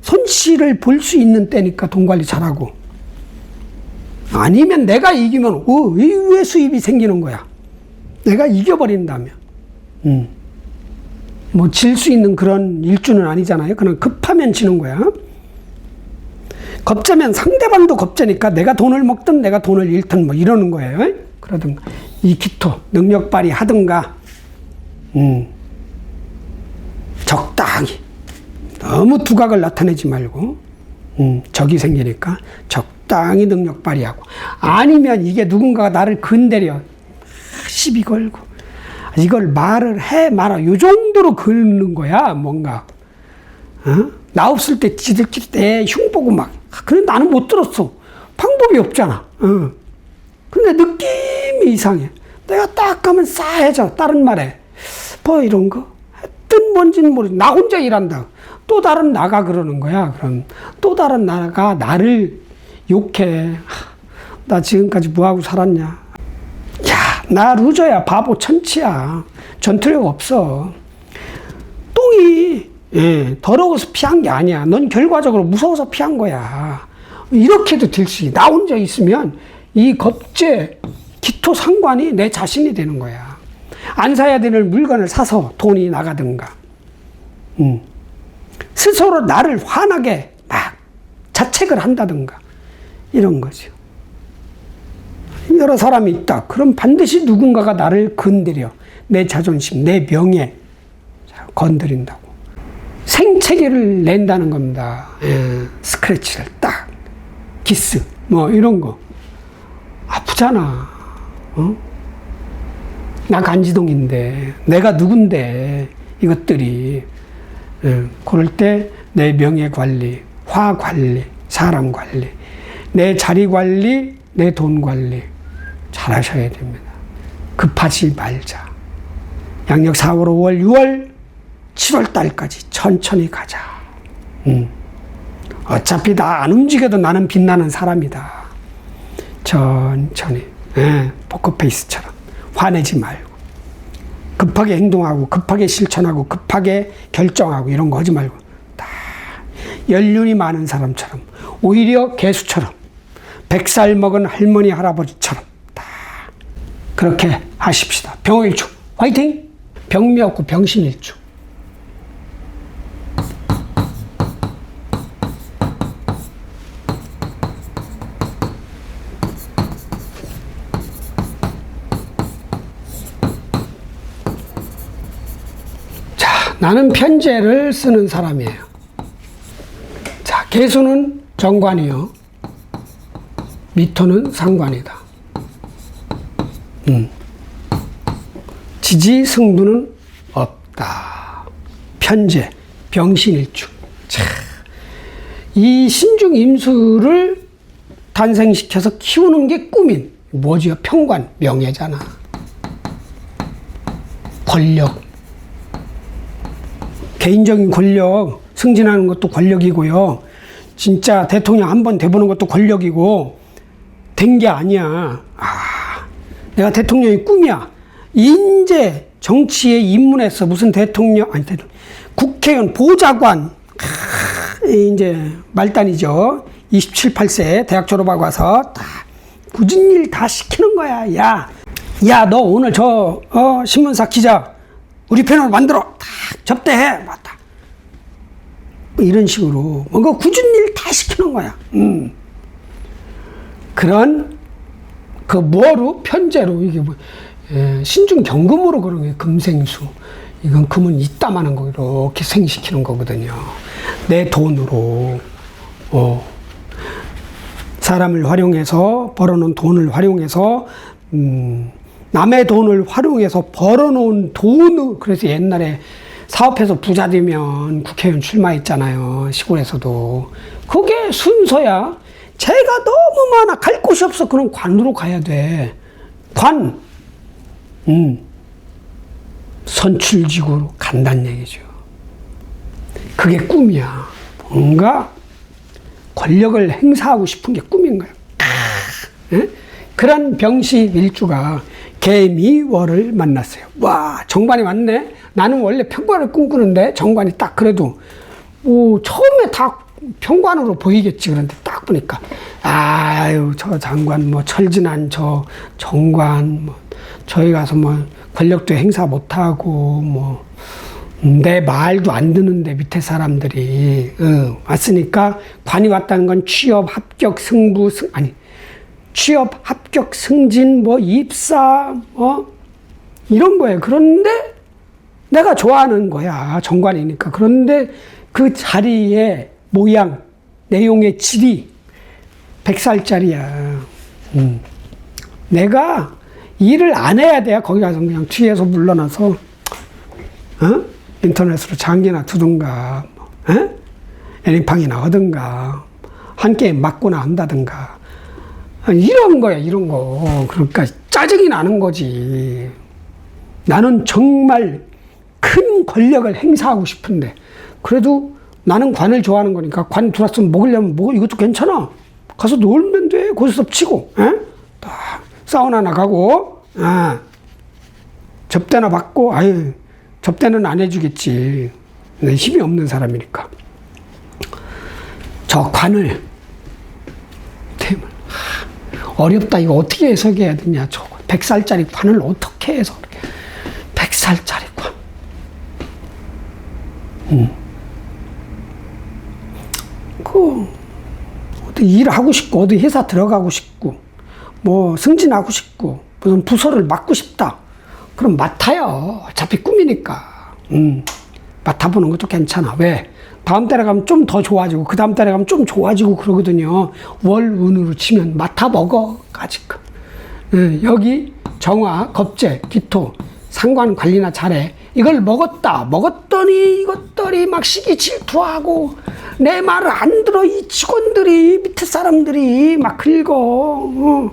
Speaker 1: 손실을 볼 수 있는 때니까 돈 관리 잘하고. 아니면 내가 이기면, 왜 수입이 생기는 거야? 내가 이겨버린다면. 뭐, 질 수 있는 그런 일주는 아니잖아요. 그냥 급하면 지는 거야. 겁재면 상대방도 겁재니까 내가 돈을 먹든 내가 돈을 잃든 뭐 이러는 거예요. 그러든가. 이 기토, 능력 발휘하든가. 적당히. 너무 두각을 나타내지 말고. 적이 생기니까 적당히 능력 발휘하고. 아니면 이게 누군가가 나를 건드려. 시비 걸고. 이걸 말을 해 말아. 요 정도로 긁는 거야, 뭔가. 나 없을 때 지들끼리 내 흉 보고 막. 근데 나는 못 들었어. 방법이 없잖아. 근데 느낌이 이상해. 내가 딱 가면 싸해져. 다른 말에. 뭐 이런 거. 했든 뭔지는 모르지. 나 혼자 일한다. 또 다른 나가 그러는 거야. 그럼 또 다른 나가 나를 욕해. 나 지금까지 뭐하고 살았냐. 야, 나 루저야. 바보 천치야. 전투력 없어. 똥이 더러워서 피한 게 아니야. 넌 결과적으로 무서워서 피한 거야. 이렇게도 될 수 있어. 나 혼자 있으면 이 겁재, 기토 상관이 내 자신이 되는 거야. 안 사야 될 물건을 사서 돈이 나가든가. 스스로 나를 화나게 막 자책을 한다든가. 이런 거죠. 여러 사람이 있다. 그럼 반드시 누군가가 나를 건드려. 내 자존심, 내 명예 건드린다고. 생채기를 낸다는 겁니다. 스크래치를 딱. 기스. 뭐 이런 거. 아프잖아. 나 간지동인데. 내가 누군데. 이것들이. 그럴 때 내 명예 관리, 화 관리, 사람 관리, 내 자리 관리, 내 돈 관리 잘 하셔야 됩니다. 급하지 말자. 양력 4월, 5월, 6월, 7월 달까지 천천히 가자. 어차피 나 안 움직여도 나는 빛나는 사람이다. 천천히. 포커페이스처럼. 화내지 말고. 급하게 행동하고, 급하게 실천하고, 급하게 결정하고, 이런 거 하지 말고. 다 연륜이 많은 사람처럼. 오히려 개수처럼. 100살 먹은 할머니, 할아버지처럼. 다 그렇게 하십시다. 병일축. 화이팅! 병미 없고 병신일축. 나는 편제를 쓰는 사람이에요. 자, 개수는 정관이요. 미토는 상관이다. 지지, 승부는 없다. 편재, 병신일주. 참. 이 신중 임수를 탄생시켜서 키우는 게 꿈인 뭐지요? 평관, 명예잖아. 권력. 개인적인 권력, 승진하는 것도 권력이고요. 진짜 대통령 한 번 돼보는 것도 권력이고, 된 게 아니야. 내가 대통령이 꿈이야. 인재, 정치에 입문해서 무슨 대통령, 아니, 국회의원, 보좌관, 이제 말단이죠. 27, 8세 대학 졸업하고 와서 다 굳은 일 다 시키는 거야. 야, 너 오늘 신문사 기자 우리 편으로 만들어. 다 접대해. 맞다. 뭐 이런 식으로 뭔가 굳은 일 다 시키는 거야. 그런 그 뭐로 편제로 이게 뭐 신중 경금으로 그런 게 금생수. 이건 금은 이따만한 거 이렇게 생시키는 거거든요. 내 돈으로 사람을 활용해서 벌어놓은 돈을 활용해서 남의 돈을 활용해서 벌어놓은 돈을 그래서 옛날에 사업해서 부자 되면 국회의원 출마했잖아요. 시골에서도. 그게 순서야. 죄가 너무 많아. 갈 곳이 없어. 그럼 관으로 가야 돼. 관. 선출직으로 간다는 얘기죠. 그게 꿈이야. 뭔가 권력을 행사하고 싶은 게 꿈인 거야. 그런 병시 일주가 개미월을 만났어요. 와, 정관이 왔네. 나는 원래 평관을 꿈꾸는데 정관이 딱 그래도 처음에 다 평관으로 보이겠지. 그런데 딱 보니까 아유, 저 장관 뭐 철진한 저 정관 뭐 저희 가서 뭐 권력도 행사 못하고 뭐 내 말도 안 듣는데 밑에 사람들이 왔으니까 관이 왔다는 건 취업 합격 승부 취업 합격 승진 뭐 입사 이런 거예요. 그런데 내가 좋아하는 거야. 정관이니까. 그런데 그 자리의 모양 내용의 질이 100살짜리야. 내가 일을 안 해야 돼. 거기 가서 그냥 뒤에서 물러나서 인터넷으로 장기나 두든가 애니팡이나 하든가 한 게임 맞고나 한다든가 이런 거야. 이런 거. 그러니까 짜증이 나는 거지. 나는 정말 큰 권력을 행사하고 싶은데 그래도 나는 관을 좋아하는 거니까 관 들어왔으면 먹으려면 이것도 괜찮아. 가서 놀면 돼. 고스톱 치고 딱 사우나 나가고 접대나 받고 접대는 안 해주겠지. 힘이 없는 사람이니까. 저 관을 어렵다. 이거 어떻게 해석해야 되냐. 저 100살짜리 관을 어떻게 해서 100살짜리 관. 어디 일하고 싶고 어디 회사 들어가고 싶고 뭐 승진하고 싶고 무슨 부서를 맡고 싶다. 그럼 맡아요. 어차피 꿈이니까. 맡아보는 것도 괜찮아. 왜? 다음 달에 가면 좀 더 좋아지고 그 다음 달에 가면 좀 좋아지고 그러거든요. 월운으로 치면 맡아먹어. 가지고. 여기 정화, 겁재, 기토, 상관 관리나 잘해. 이걸 먹었더니 이것들이 막 시기 질투하고 내 말을 안 들어. 이 직원들이 밑에 사람들이 막 긁어.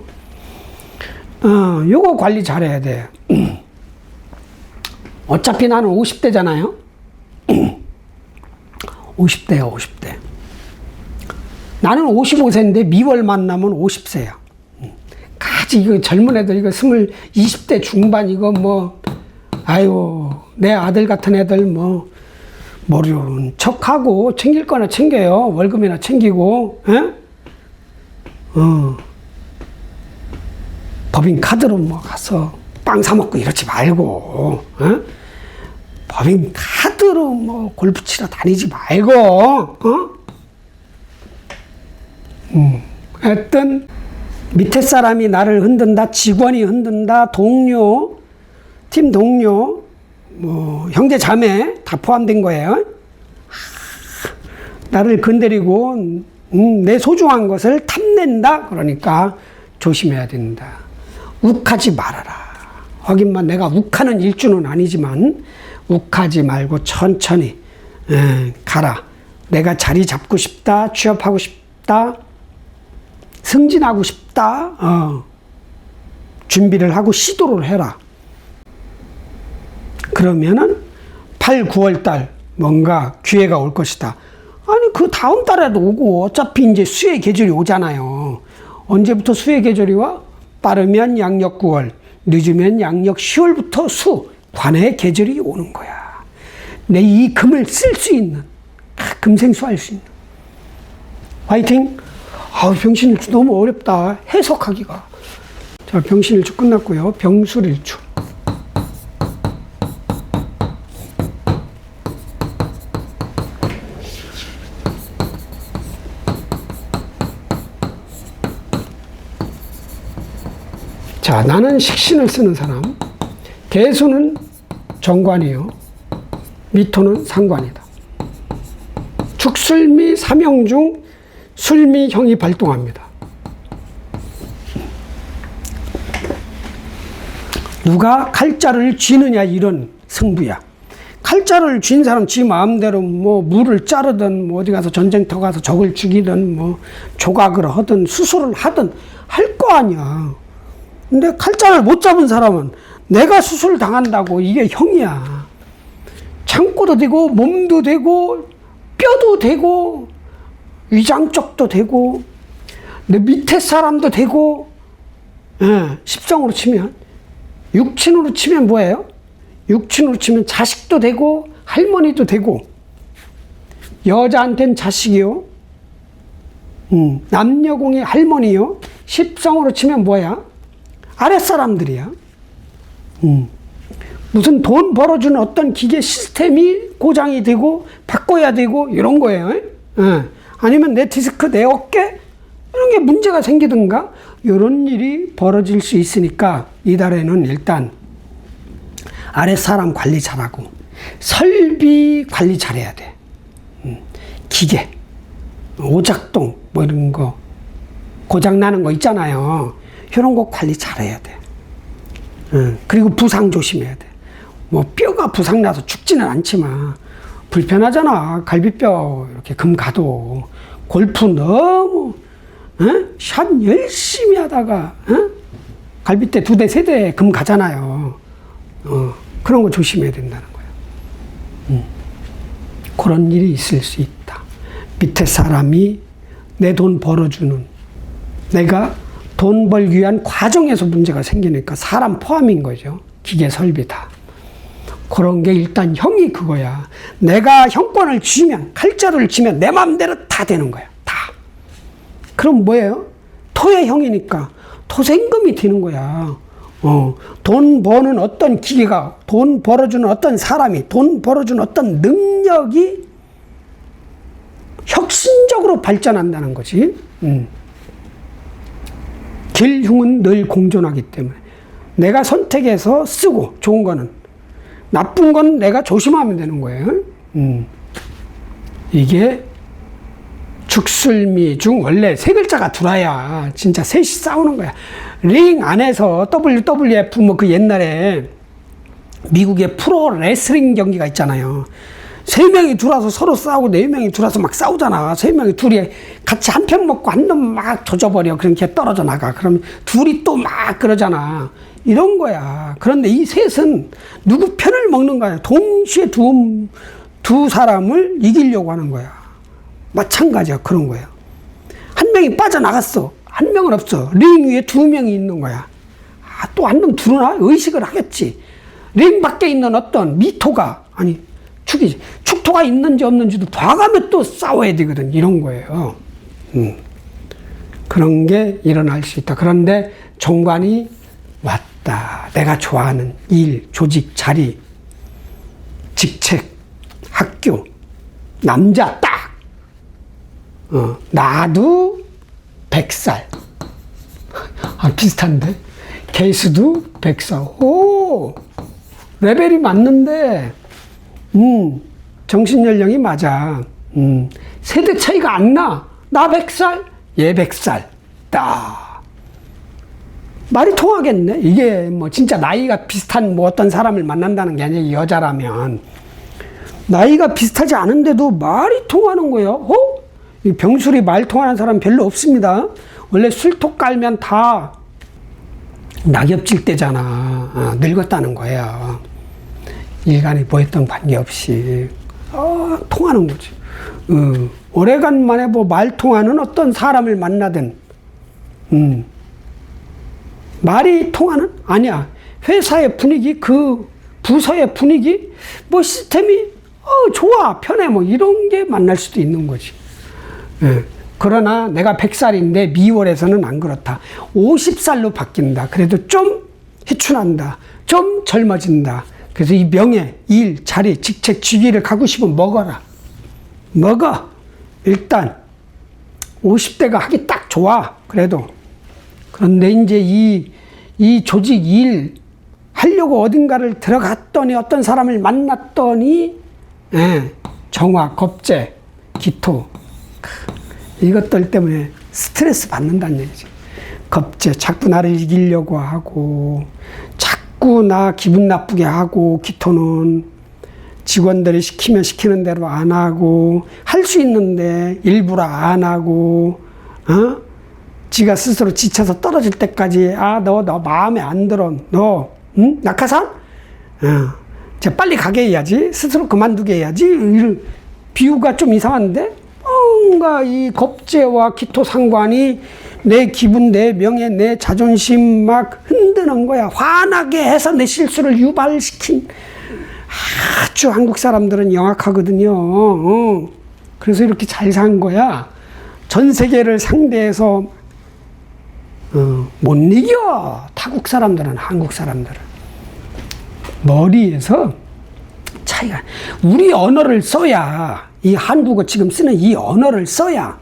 Speaker 1: 요거 관리 잘해야 돼. 어차피 나는 50대잖아요. 50대야, 50대. 나는 55세인데 미월 만나면 50세야. 가지, 이거 젊은 애들, 이거 20대 중반, 이거 내 아들 같은 애들 모르는 척하고 챙길 거나 챙겨요. 월급이나 챙기고, 법인카드로 가서 빵 사먹고 이러지 말고, 법인카드로 골프 치러 다니지 말고, 하여튼, 밑에 사람이 나를 흔든다, 직원이 흔든다, 동료, 팀 동료, 형제 자매 다 포함된 거예요. 나를 건드리고, 내 소중한 것을 탐낸다? 그러니까 조심해야 된다. 욱하지 말아라. 하긴만 내가 욱하는 일주는 아니지만 욱하지 말고 천천히 가라. 내가 자리 잡고 싶다, 취업하고 싶다, 승진하고 싶다, 준비를 하고 시도를 해라. 그러면은 8, 9월 달 뭔가 기회가 올 것이다. 아니, 그 다음 달에도 오고, 어차피 이제 수해 계절이 오잖아요. 언제부터 수해 계절이 와? 빠르면 양력 9월, 늦으면 양력 10월부터 관의 계절이 오는 거야. 내 이 금을 쓸 수 있는, 금생수할 수 있는. 화이팅! 병신일주 너무 어렵다. 해석하기가. 자, 병신일주 끝났고요. 병술일주. 자, 나는 식신을 쓰는 사람. 개수는 정관이요. 미토는 상관이다. 축술미 삼형 중 술미형이 발동합니다. 누가 칼자를 쥐느냐, 이런 승부야. 칼자를 쥔 사람 지 마음대로 뭐 물을 자르든 뭐 어디 가서 전쟁터 가서 적을 죽이든 뭐 조각을 하든 수술을 하든 할 거 아니야. 근데 칼자를 못 잡은 사람은 내가 수술 당한다고 이게 형이야. 창고도 되고 몸도 되고 뼈도 되고 위장적도 되고 내 밑에 사람도 되고, 십성으로 치면, 육친으로 치면 뭐예요? 육친으로 치면 자식도 되고 할머니도 되고, 여자한테는 자식이요, 남녀공의 할머니요, 십성으로 치면 뭐야? 아랫사람들이야. 무슨 돈 벌어주는 어떤 기계 시스템이 고장이 되고 바꿔야 되고 이런 거예요. 아니면 내 디스크, 내 어깨 이런 게 문제가 생기든가 이런 일이 벌어질 수 있으니까 이달에는 일단 아랫사람 관리 잘하고 설비 관리 잘해야 돼. 기계, 오작동 뭐 이런 거 고장 나는 거 있잖아요. 이런 거 관리 잘해야 돼. 그리고 부상 조심해야 돼. 뭐 뼈가 부상 나서 죽지는 않지만 불편하잖아. 갈비뼈 이렇게 금 가도. 골프 너무 샷 열심히 하다가 갈비뼈 2대 3대 금 가잖아요. 그런 거 조심해야 된다는 거예요. 그런 일이 있을 수 있다. 밑에 사람이 내 돈 벌어주는, 내가 돈 벌기 위한 과정에서 문제가 생기니까 사람 포함인 거죠. 기계 설비 다. 그런 게 일단 형이 그거야. 내가 형권을 쥐면, 칼자루를 쥐면 내 마음대로 다 되는 거야. 다. 그럼 뭐예요? 토의 형이니까 토생금이 되는 거야. 돈 버는 어떤 기계가, 돈 벌어주는 어떤 사람이, 돈 벌어주는 어떤 능력이 혁신적으로 발전한다는 거지. 길흉은 늘 공존하기 때문에 내가 선택해서 쓰고, 좋은 거는, 나쁜 건 내가 조심하면 되는 거예요. 이게 죽술미 중 원래 3글자가 들어야 진짜 셋이 싸우는 거야. 링 안에서 WWF 뭐 그 옛날에 미국의 프로 레슬링 경기가 있잖아요. 3명이 들어와서 서로 싸우고 4명이 들어와서 막 싸우잖아. 3명이 둘이 같이 한 편 먹고 한 놈 막 조져버려. 그렇게 떨어져 나가. 그럼 둘이 또 막 그러잖아. 이런 거야. 그런데 이 셋은 누구 편을 먹는 거야. 동시에 두 사람을 이기려고 하는 거야. 마찬가지야. 그런 거야. 한 명이 빠져나갔어. 한 명은 없어. 링 위에 2명이 있는 거야. 또 한 놈 들어나? 의식을 하겠지. 링 밖에 있는 어떤 미토가, 아니 축토가 있는지 없는지도 봐가며 또 싸워야 되거든. 이런 거예요. 그런 게 일어날 수 있다. 그런데 정관이 왔다. 내가 좋아하는 일, 조직, 자리, 직책, 학교, 남자 딱. 나도 100살. 비슷한데? 개수도 100살. 오! 레벨이 맞는데, 정신연령이 맞아. 세대 차이가 안 나. 나 100살, 얘 100살. 딱. 말이 통하겠네. 이게 뭐 진짜 나이가 비슷한 뭐 어떤 사람을 만난다는 게 아니라 여자라면. 나이가 비슷하지 않은데도 말이 통하는 거예요. 이 병술이 말 통하는 사람 별로 없습니다. 원래 술톡 깔면 다 낙엽질 때잖아. 늙었다는 거야. 일간에 보였던 관계없이 통하는 거지. 오래간만에 뭐 말 통하는 어떤 사람을 만나든 말이 통하는? 아니야. 회사의 분위기, 그 부서의 분위기, 뭐 시스템이 좋아, 편해, 뭐 이런 게 만날 수도 있는 거지. 그러나 내가 100살인데 미월에서는 안 그렇다. 50살로 바뀐다. 그래도 좀 희춘한다. 좀 젊어진다. 그래서 이 명예, 일, 자리, 직책, 직위를 갖고 싶으면 먹어라. 먹어. 일단 50대가 하기 딱 좋아. 그래도. 그런데 이제 이 조직 일 하려고 어딘가를 들어갔더니 어떤 사람을 만났더니 정화, 겁재, 기토 이것들 때문에 스트레스 받는다는 얘기지. 겁재, 자꾸 나를 이기려고 하고 자꾸 나 기분 나쁘게 하고, 기토는 직원들이 시키면 시키는 대로 안 하고, 할 수 있는데 일부러 안 하고, 지가 스스로 지쳐서 떨어질 때까지 너 마음에 안 들어. 너 낙하산? 자, 빨리 가게 해야지. 스스로 그만두게 해야지. 비유가 좀 이상한데? 뭔가 이 겁재와 기토 상관이 내 기분, 내 명예, 내 자존심 막 흔드는 거야. 화나게 해서 내 실수를 유발시킨. 아주 한국 사람들은 영악하거든요. 그래서 이렇게 잘 산 거야. 전 세계를 상대해서 못 이겨. 타국 사람들은, 한국 사람들은. 머리에서 차이가. 우리 언어를 써야, 이 한국어 지금 쓰는 이 언어를 써야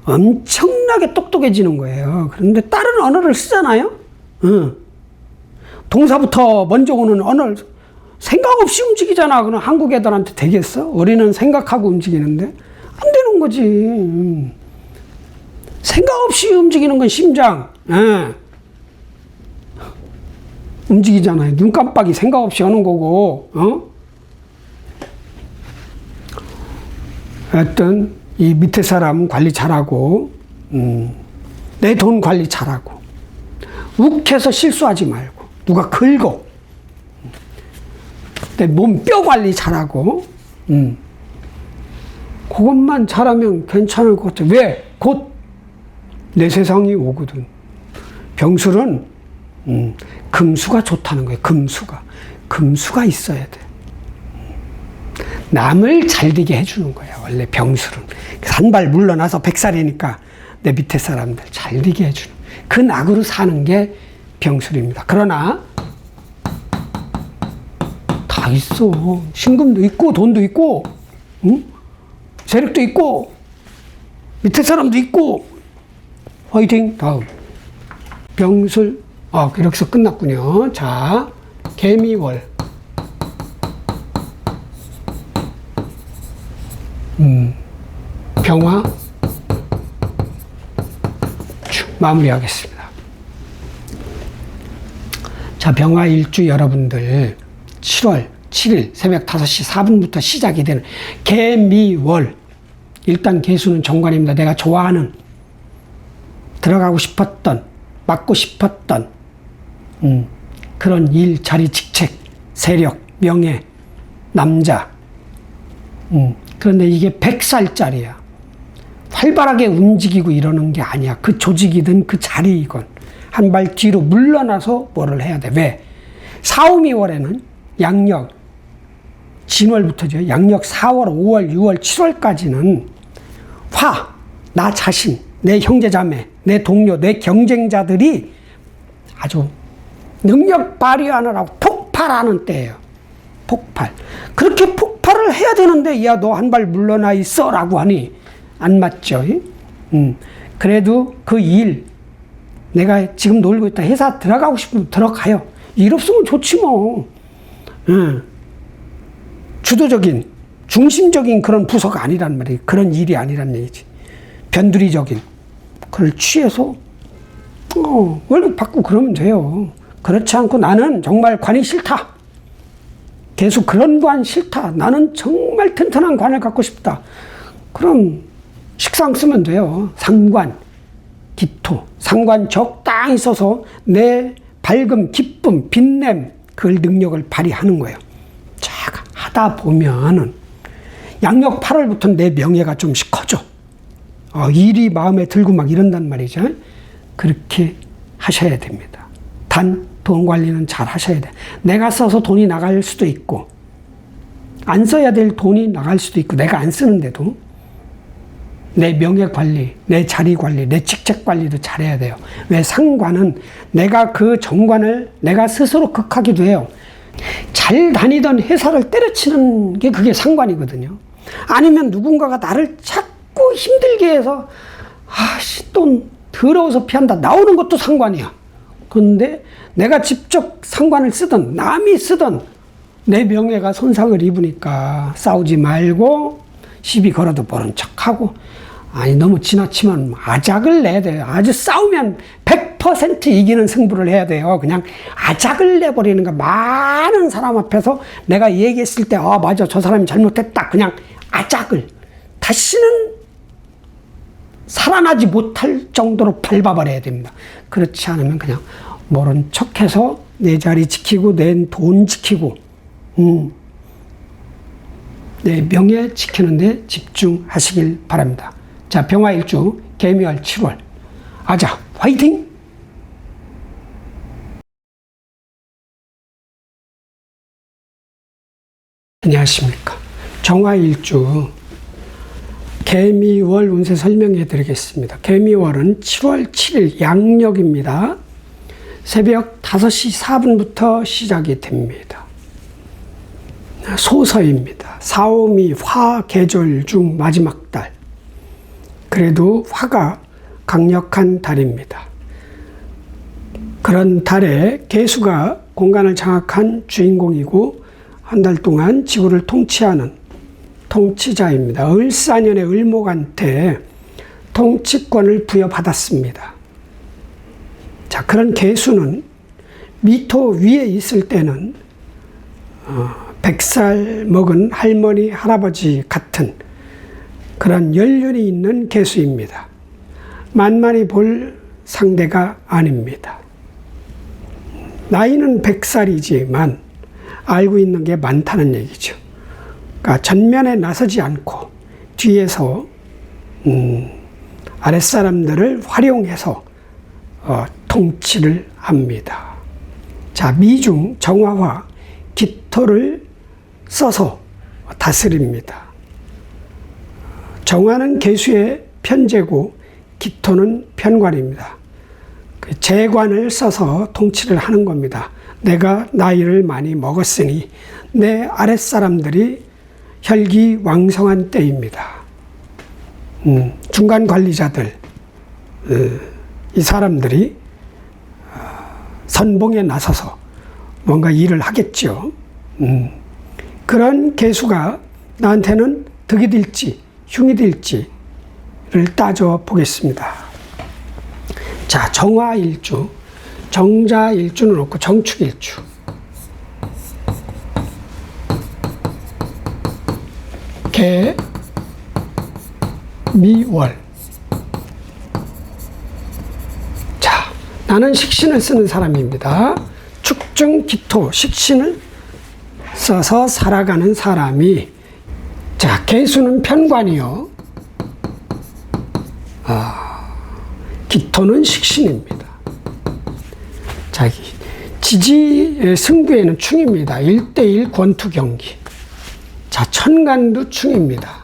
Speaker 1: 엄청나게 똑똑해지는 거예요. 그런데 다른 언어를 쓰잖아요. 동사부터 먼저 오는 언어를 생각 없이 움직이잖아. 그럼 한국 애들한테 되겠어? 우리는 생각하고 움직이는데 안 되는 거지. 생각 없이 움직이는 건 심장. 움직이잖아요. 눈 깜빡이 생각 없이 하는 거고. 어떤 이 밑에 사람 관리 잘하고, 내 돈 관리 잘하고, 욱해서 실수하지 말고, 누가 긁어. 내 몸 뼈 관리 잘하고, 그것만 잘하면 괜찮을 것 같아. 왜? 곧 내 세상이 오거든. 병술은 금수가 좋다는 거예요. 금수가 있어야 돼. 남을 잘 되게 해주는 거야. 원래 병술은. 한 발 물러나서 100살이니까 내 밑에 사람들 잘 되게 해주는. 그 낙으로 사는 게 병술입니다. 그러나 다 있어. 신금도 있고 돈도 있고, 세력도 있고, 밑에 사람도 있고. 화이팅. 다음. 병술. 이렇게 해서 끝났군요. 자, 개미월. 병화. 마무리하겠습니다. 자, 병화 일주 여러분들 7월 7일 새벽 5시 4분부터 시작이 되는 개미월. 일단 개수는 정관입니다. 내가 좋아하는, 들어가고 싶었던, 맡고 싶었던 그런 일, 자리, 직책, 세력, 명예, 남자. 그런데 이게 100살짜리야. 활발하게 움직이고 이러는 게 아니야. 그 조직이든 그 자리이건 한 발 뒤로 물러나서 뭐를 해야 돼. 왜? 사오미월에는 양력, 진월부터죠. 양력 4월, 5월, 6월, 7월까지는 나 자신, 내 형제자매, 내 동료, 내 경쟁자들이 아주 능력 발휘하느라고 폭발하는 때예요. 폭발. 그렇게 폭발을 해야 되는데, 야, 너 한 발 물러나 있어 라고 하니 안 맞죠. 그래도 그 일, 내가 지금 놀고 있다, 회사 들어가고 싶으면 들어가요. 일 없으면 좋지 뭐. 주도적인, 중심적인 그런 부서가 아니란 말이에요. 그런 일이 아니란 얘기지. 변두리적인 그걸 취해서 월급 받고 그러면 돼요. 그렇지 않고 나는 정말 관이 싫다. 계속 그런 관 싫다. 나는 정말 튼튼한 관을 갖고 싶다. 그럼 식상 쓰면 돼요. 상관, 기토. 상관 적당히 써서 내 밝음, 기쁨, 빛냄, 그 능력을 발휘하는 거예요. 자, 하다 보면은 양력 8월부터 내 명예가 좀씩 커져. 일이 마음에 들고 막 이런단 말이죠. 그렇게 하셔야 됩니다. 단, 돈 관리는 잘 하셔야 돼. 내가 써서 돈이 나갈 수도 있고, 안 써야 될 돈이 나갈 수도 있고, 내가 안 쓰는데도 내 명예 관리, 내 자리 관리, 내 직책 관리도 잘해야 돼요. 왜? 상관은 내가 그 정관을 내가 스스로 극하기도 해요. 잘 다니던 회사를 때려치는 게 그게 상관이거든요. 아니면 누군가가 나를 자꾸 힘들게 해서 또 더러워서 피한다. 나오는 것도 상관이야. 그런데 내가 직접 상관을 쓰든 남이 쓰든 내 명예가 손상을 입으니까 싸우지 말고 시비 걸어도 모른 척하고, 아니 너무 지나치면 아작을 내야 돼요. 아주 싸우면 100% 이기는 승부를 해야 돼요. 그냥 아작을 내버리는 거. 많은 사람 앞에서 내가 얘기했을 때 맞아, 저 사람이 잘못했다. 그냥 아작을 다시는 살아나지 못할 정도로 밟아버려야 됩니다. 그렇지 않으면 그냥 모른 척해서 내 자리 지키고 내 돈 지키고 내 명예 지키는 데 집중하시길 바랍니다. 자, 병화일주 개미월 7월 아자 화이팅! 안녕하십니까. 정화일주 개미월 운세 설명해 드리겠습니다. 개미월은 7월 7일 양력입니다. 새벽 5시 4분부터 시작이 됩니다. 소서입니다. 사오미 화 계절 중 마지막 달. 그래도 화가 강력한 달입니다. 그런 달에 계수가 공간을 장악한 주인공이고 한 달 동안 지구를 통치하는 통치자입니다. 을사년의 을목한테 통치권을 부여받았습니다. 자, 그런 계수는 미토 위에 있을 때는 100살 먹은 할머니, 할아버지 같은 그런 연륜이 있는 계수입니다. 만만히 볼 상대가 아닙니다. 나이는 100살이지만 알고 있는 게 많다는 얘기죠. 그러니까 전면에 나서지 않고 뒤에서 아랫사람들을 활용해서 통치를 합니다. 자, 미중 정화와 기토를 써서 다스립니다. 정화는 계수의 편재고 기토는 편관입니다. 그 재관을 써서 통치를 하는 겁니다. 내가 나이를 많이 먹었으니 내 아랫사람들이 혈기왕성한 때입니다. 중간 관리자들, 이 사람들이 선봉에 나서서 뭔가 일을 하겠죠. 그런 계수가 나한테는 득이 될지 흉이 될지를 따져보겠습니다. 자, 정화일주, 정자일주는 없고 정축일주. 개, 미월. 자, 나는 식신을 쓰는 사람입니다. 축중, 기토, 식신을 써서 살아가는 사람이, 자, 계수는 편관이요. 기토는 식신입니다. 자, 지지 승부에는 충입니다. 1대1 권투 경기. 자, 천간도 충입니다.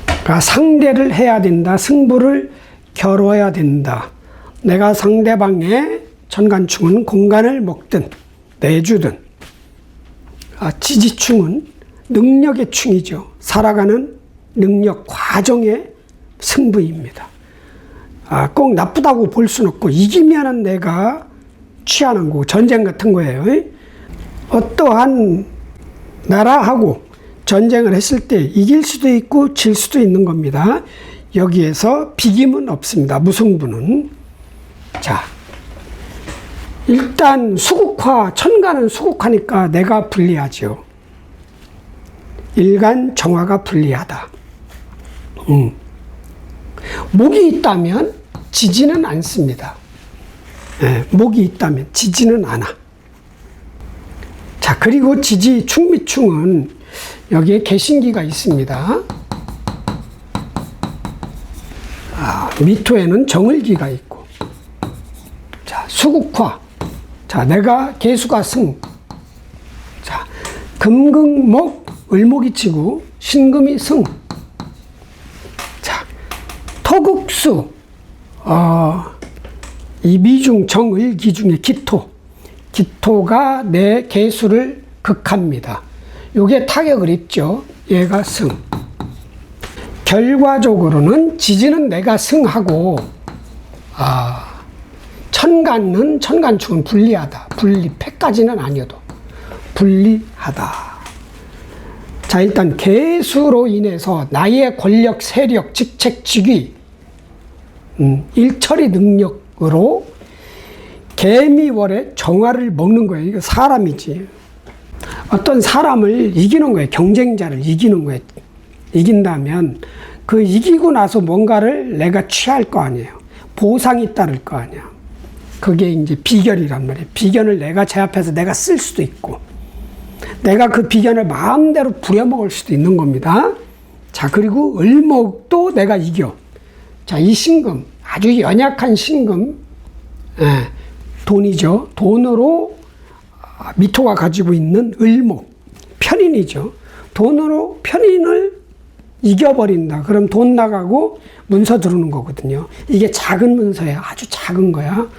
Speaker 1: 그러니까 상대를 해야 된다. 승부를 겨뤄야 된다. 내가 상대방의 천간충은 공간을 먹든 내주든. 지지충은 능력의 충이죠. 살아가는 능력 과정의 승부입니다. 꼭 나쁘다고 볼 수는 없고 이기면은 내가 취하는 거고 전쟁 같은 거예요. 어떠한 나라하고 전쟁을 했을 때 이길 수도 있고 질 수도 있는 겁니다. 여기에서 비김은 없습니다. 무승부는. 자, 일단 수국화, 천간은 수국화니까 내가 불리하죠. 일간 정화가 불리하다. 목이 있다면 지지는 않습니다. 네, 목이 있다면 지지는 않아. 자, 그리고 지지 충미충은 여기에 개신기가 있습니다. 미토에는 정을기가 있고. 자, 수국화. 자, 내가 개수가 승. 자, 금극목 을목이 치고 신금이 승. 자, 토국수. 이 미중 정을기 중에 기토. 기토가 내 개수를 극합니다. 요게 타격을 입죠. 얘가 승. 결과적으로는 지지는 내가 승하고, 천간충은 불리하다. 패까지는 아니어도 불리하다. 자, 일단 개수로 인해서 나의 권력, 세력, 직책, 직위, 일처리 능력으로 개미월의 정화를 먹는 거예요. 이거 사람이지. 어떤 사람을 이기는 거예요. 경쟁자를 이기는 거예요. 이긴다면 그 이기고 나서 뭔가를 내가 취할 거 아니에요. 보상이 따를 거 아니야. 그게 이제 비결이란 말이에요. 비견을 내가 제압해서 내가 쓸 수도 있고, 내가 그 비견을 마음대로 부려먹을 수도 있는 겁니다. 자, 그리고 을목도 내가 이겨. 자, 이 신금, 아주 연약한 신금, 돈이죠. 돈으로 미토가 가지고 있는 을목, 편인이죠. 돈으로 편인을 이겨버린다. 그럼 돈 나가고 문서 들어오는 거거든요. 이게 작은 문서야. 아주 작은 거야.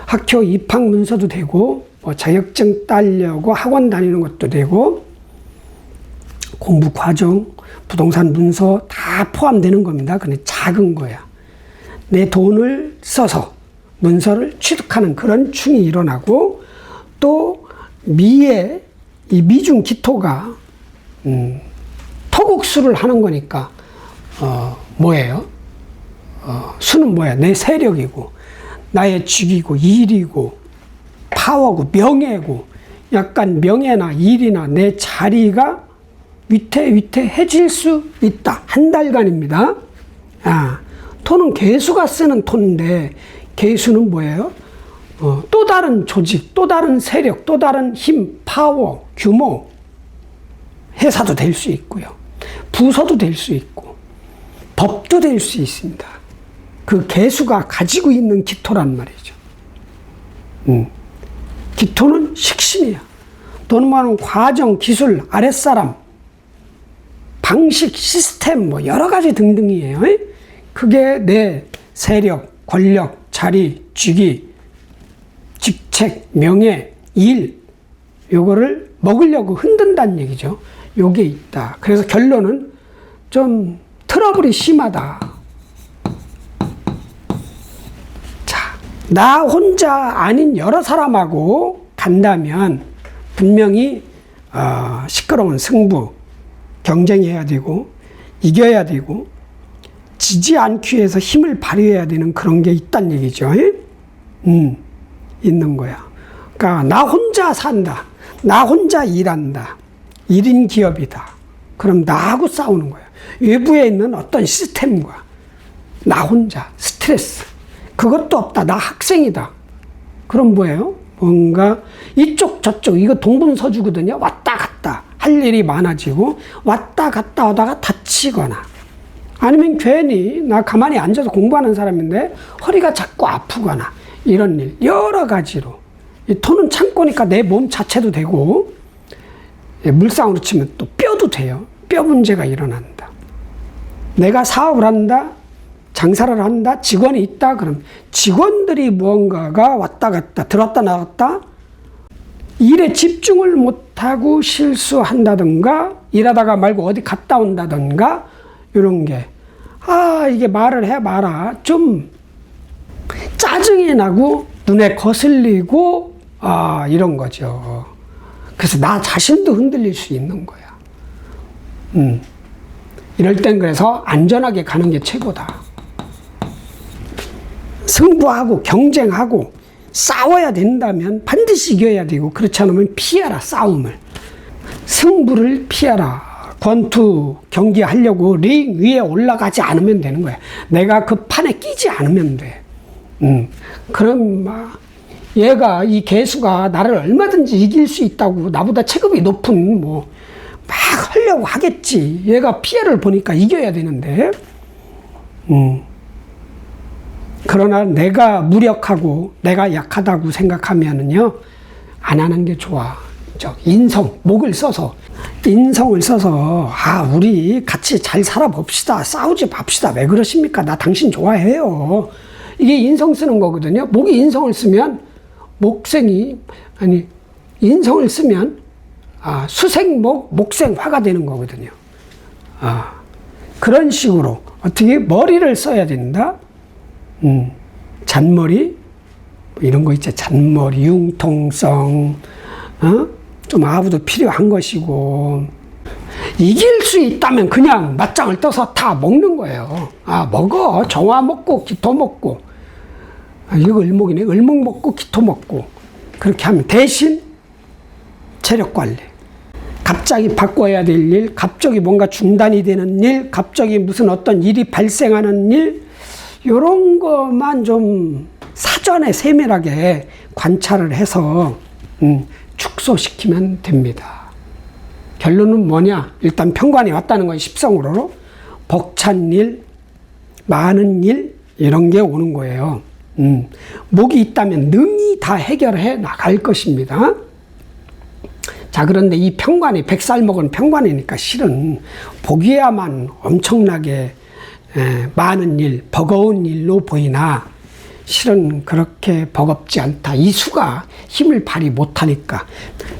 Speaker 1: 학교 입학 문서도 되고, 뭐 자격증 따려고 학원 다니는 것도 되고, 공부 과정, 부동산 문서 다 포함되는 겁니다. 근데 작은 거야. 내 돈을 써서 문서를 취득하는 그런 충이 일어나고, 또 미의 이 미중 기토가 토국수를 하는 거니까 뭐예요? 수는 뭐야? 내 세력이고 나의 직이고 일이고 파워고 명예고, 약간 명예나 일이나 내 자리가 위태해질 수 있다. 한 달간입니다. 토는 개수가 쓰는 토인데, 개수는 뭐예요? 또 다른 조직, 또 다른 세력, 또 다른 힘, 파워, 규모, 회사도 될 수 있고요. 부서도 될 수 있고, 법도 될 수 있습니다. 그 개수가 가지고 있는 기토란 말이죠. 기토는 식신이야. 또는 뭐는 과정, 기술, 아랫사람, 방식, 시스템, 뭐 여러 가지 등등이에요. 그게 내 세력, 권력, 자리, 직위, 직책, 명예, 일, 요거를 먹으려고 흔든다는 얘기죠. 요게 있다. 그래서 결론은 좀 트러블이 심하다. 자, 나 혼자 아닌 여러 사람하고 간다면 분명히 시끄러운 승부, 경쟁해야 되고 이겨야 되고 지지 않기 위해서 힘을 발휘해야 되는 그런 게 있다는 얘기죠. 있는 거야. 그러니까 나 혼자 산다. 나 혼자 일한다. 1인 기업이다. 그럼 나하고 싸우는 거야. 외부에 있는 어떤 시스템과 나 혼자 스트레스. 그것도 없다. 나 학생이다. 그럼 뭐예요? 뭔가 이쪽 저쪽 이거 동분서주거든요. 왔다 갔다 할 일이 많아지고 왔다 갔다 하다가 다치거나, 아니면 괜히 나 가만히 앉아서 공부하는 사람인데 허리가 자꾸 아프거나, 이런 일 여러 가지로. 이 토는 창고니까 내 몸 자체도 되고, 물상으로 치면 또 뼈도 돼요. 뼈 문제가 일어난다. 내가 사업을 한다, 장사를 한다, 직원이 있다. 그럼 직원들이 무언가가 왔다 갔다 들었다 나왔다, 일에 집중을 못하고 실수한다든가, 일하다가 말고 어디 갔다 온다든가, 이런 게 이게 말을 해 마라 좀 짜증이 나고 눈에 거슬리고 이런 거죠. 그래서 나 자신도 흔들릴 수 있는 거야. 이럴 땐 그래서 안전하게 가는 게 최고다. 승부하고 경쟁하고 싸워야 된다면 반드시 이겨야 되고, 그렇지 않으면 피해라, 싸움을. 승부를 피해라. 권투 경기 하려고 링 위에 올라가지 않으면 되는 거야. 내가 그 판에 끼지 않으면 돼. 그럼 막 얘가, 이 개수가 나를 얼마든지 이길 수 있다고, 나보다 체급이 높은 뭐 막 하려고 하겠지. 얘가 피해를 보니까 이겨야 되는데, 그러나 내가 무력하고 내가 약하다고 생각하면은요, 안 하는 게 좋아. 인성을 써서, 우리 같이 잘 살아봅시다. 싸우지 맙시다. 왜 그러십니까? 나 당신 좋아해요. 이게 인성 쓰는 거거든요. 목이 인성을 쓰면, 인성을 쓰면, 수생목, 목생화가 되는 거거든요. 그런 식으로, 어떻게 머리를 써야 된다? 잔머리, 이런 거 있죠. 잔머리, 융통성, 좀 아부도 필요한 것이고, 이길 수 있다면 그냥 맞짱을 떠서 다 먹는 거예요. 먹어. 정화 먹고, 기토 먹고. 이거 을목이네. 을목 먹고, 기토 먹고. 그렇게 하면 대신 체력 관리. 갑자기 바꿔야 될 일, 갑자기 뭔가 중단이 되는 일, 갑자기 무슨 어떤 일이 발생하는 일, 이런 것만 좀 사전에 세밀하게 관찰을 해서 축소시키면 됩니다. 결론은 뭐냐? 일단 편관이 왔다는 건 십성으로 벅찬 일, 많은 일, 이런 게 오는 거예요. 목이 있다면 능히 다 해결해 나갈 것입니다. 자, 그런데 이 편관이, 100살 먹은 편관이니까 실은 보기에만 엄청나게 많은 일, 버거운 일로 보이나 실은 그렇게 버겁지 않다. 이 수가 힘을 발휘 못하니까,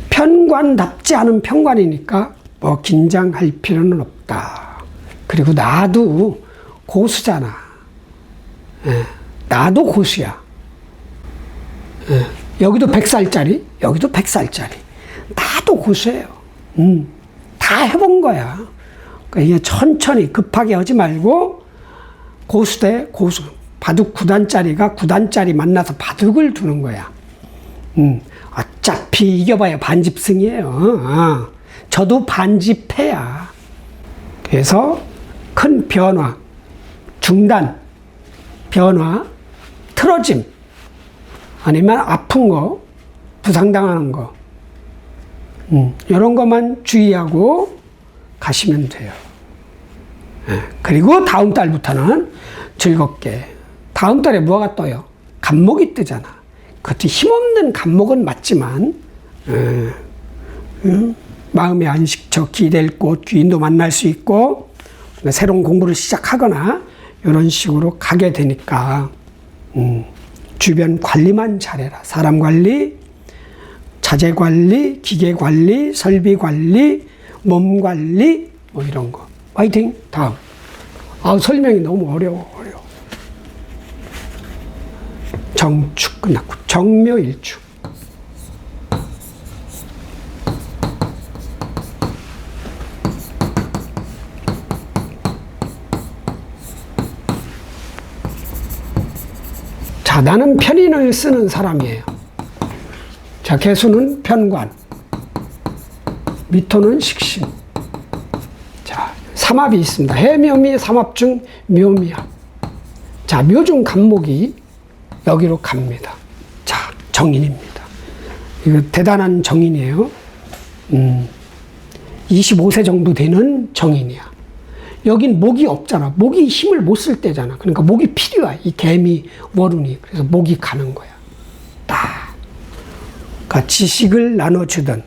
Speaker 1: 편관답지 않은 편관이니까 뭐 긴장할 필요는 없다. 그리고 나도 고수잖아. 나도 고수야. 여기도 100살짜리, 여기도 100살짜리. 나도 고수예요. 다 해본 거야. 그러니까 이게 천천히 급하게 하지 말고, 고수 대 고수. 바둑 9단짜리가 9단짜리 만나서 바둑을 두는 거야. 어차피 이겨봐야 반집승이에요. 저도 반집해야. 그래서 큰 변화, 중단, 변화, 틀어짐, 아니면 아픈 거, 부상당하는 거, 이런 것만 주의하고 가시면 돼요. 그리고 다음 달부터는 즐겁게, 다음 달에 뭐가 떠요? 간목이 뜨잖아. 그것도 힘없는 간목은 맞지만, 마음의 안식처, 기댈 곳, 귀인도 만날 수 있고, 새로운 공부를 시작하거나 이런 식으로 가게 되니까, 주변 관리만 잘해라. 사람 관리, 자재 관리, 기계 관리, 설비 관리, 몸 관리, 뭐 이런 거. 화이팅! 다음. 설명이 너무 어려워. 정축 끝났고, 정묘일축. 자, 나는 편인을 쓰는 사람이에요. 자, 개수는 편관, 미토는 식신. 자, 삼합이 있습니다. 해묘미, 삼합 중 묘미합. 자, 묘중 간목이 여기로 갑니다. 자, 정인입니다. 이거 대단한 정인이에요. 25세 정도 되는 정인이야. 여긴 목이 없잖아. 목이 힘을 못 쓸 때잖아. 그러니까 목이 필요해. 이 개미, 월운이. 그래서 목이 가는 거야. 딱. 그러니까 지식을 나눠주던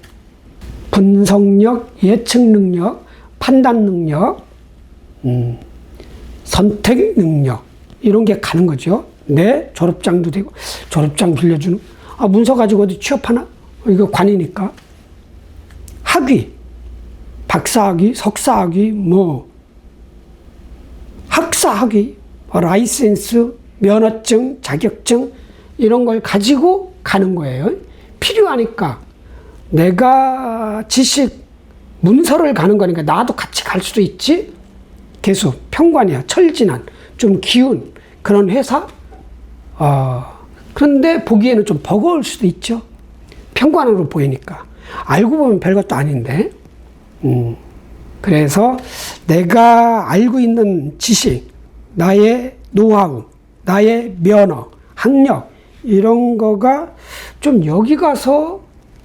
Speaker 1: 분석력, 예측 능력, 판단 능력, 선택 능력, 이런 게 가는 거죠. 내 졸업장도 되고, 졸업장 빌려주는, 문서 가지고 어디 취업하나? 이거 관이니까. 학위, 박사학위, 석사학위, 학사학위, 라이센스, 면허증, 자격증, 이런 걸 가지고 가는 거예요. 필요하니까. 내가 지식, 문서를 가는 거니까 나도 같이 갈 수도 있지? 개수, 편관이야. 철진한, 좀 기운, 그런 회사, 그런데 보기에는 좀 버거울 수도 있죠. 평관으로 보이니까. 알고 보면 별것도 아닌데. 그래서 내가 알고 있는 지식, 나의 노하우, 나의 면허, 학력, 이런 거가 좀 여기 가서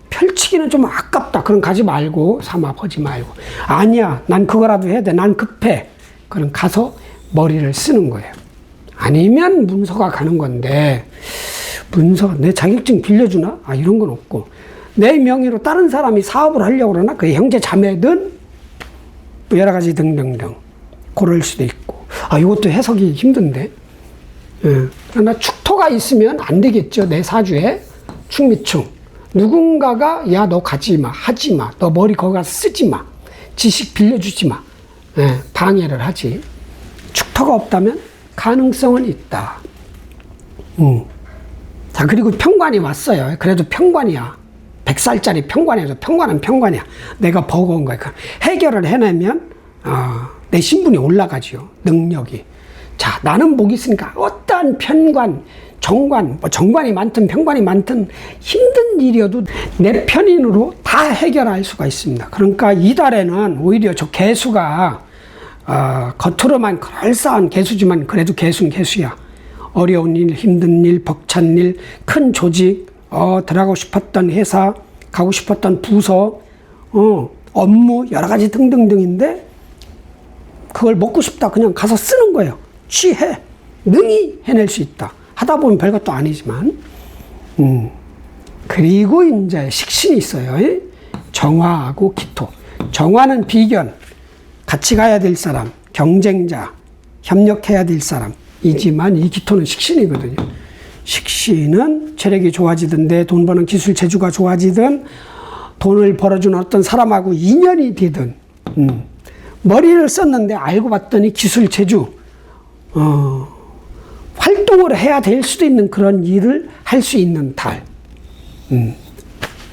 Speaker 1: 펼치기는 좀 아깝다. 그럼 가지 말고, 삼아 보지 말고. 아니야, 난 그거라도 해야 돼. 난 급해. 그럼 가서 머리를 쓰는 거예요. 아니면 문서가 가는 건데, 문서, 내 자격증 빌려주나? 아, 이런 건 없고. 내 명의로 다른 사람이 사업을 하려고 그러나? 그 형제 자매든, 뭐 여러 가지 등등등. 그럴 수도 있고. 아, 이것도 해석이 힘든데. 예. 그러나 축토가 있으면 안 되겠죠. 내 사주에. 축미충. 누군가가, 야, 너 가지 마. 하지 마. 너 머리 거기 가서 쓰지 마. 지식 빌려주지 마. 예, 방해를 하지. 축토가 없다면 가능성은 있다. 자, 그리고 평관이 왔어요. 그래도 평관이야. 100살짜리 평관이어도 평관은 평관이야. 내가 버거운 거야. 해결을 해내면 내 신분이 올라가죠. 능력이. 자, 나는 복이 있으니까 어떠한 편관, 정관, 뭐 정관이 많든 평관이 많든 힘든 일이어도 내 편인으로 다 해결할 수가 있습니다. 그러니까 이달에는 오히려 저 개수가 겉으로만 그럴싸한 개수지만 그래도 개수는 개수야. 어려운 일, 힘든 일, 벅찬 일, 큰 조직, 들어가고 싶었던 회사, 가고 싶었던 부서, 업무, 여러 가지 등등등인데 그걸 먹고 싶다. 그냥 가서 쓰는 거예요. 취해. 능히 해낼 수 있다. 하다 보면 별것도 아니지만. 그리고 이제 식신이 있어요. 정화하고 기토. 정화는 비견. 같이 가야 될 사람, 경쟁자, 협력해야 될 사람이지만 이 기토는 식신이거든요. 식신은 체력이 좋아지든데 돈 버는 기술 재주가 좋아지든 돈을 벌어주는 어떤 사람하고 인연이 되든 머리를 썼는데 알고 봤더니 기술 재주 활동을 해야 될 수도 있는 그런 일을 할 수 있는 달.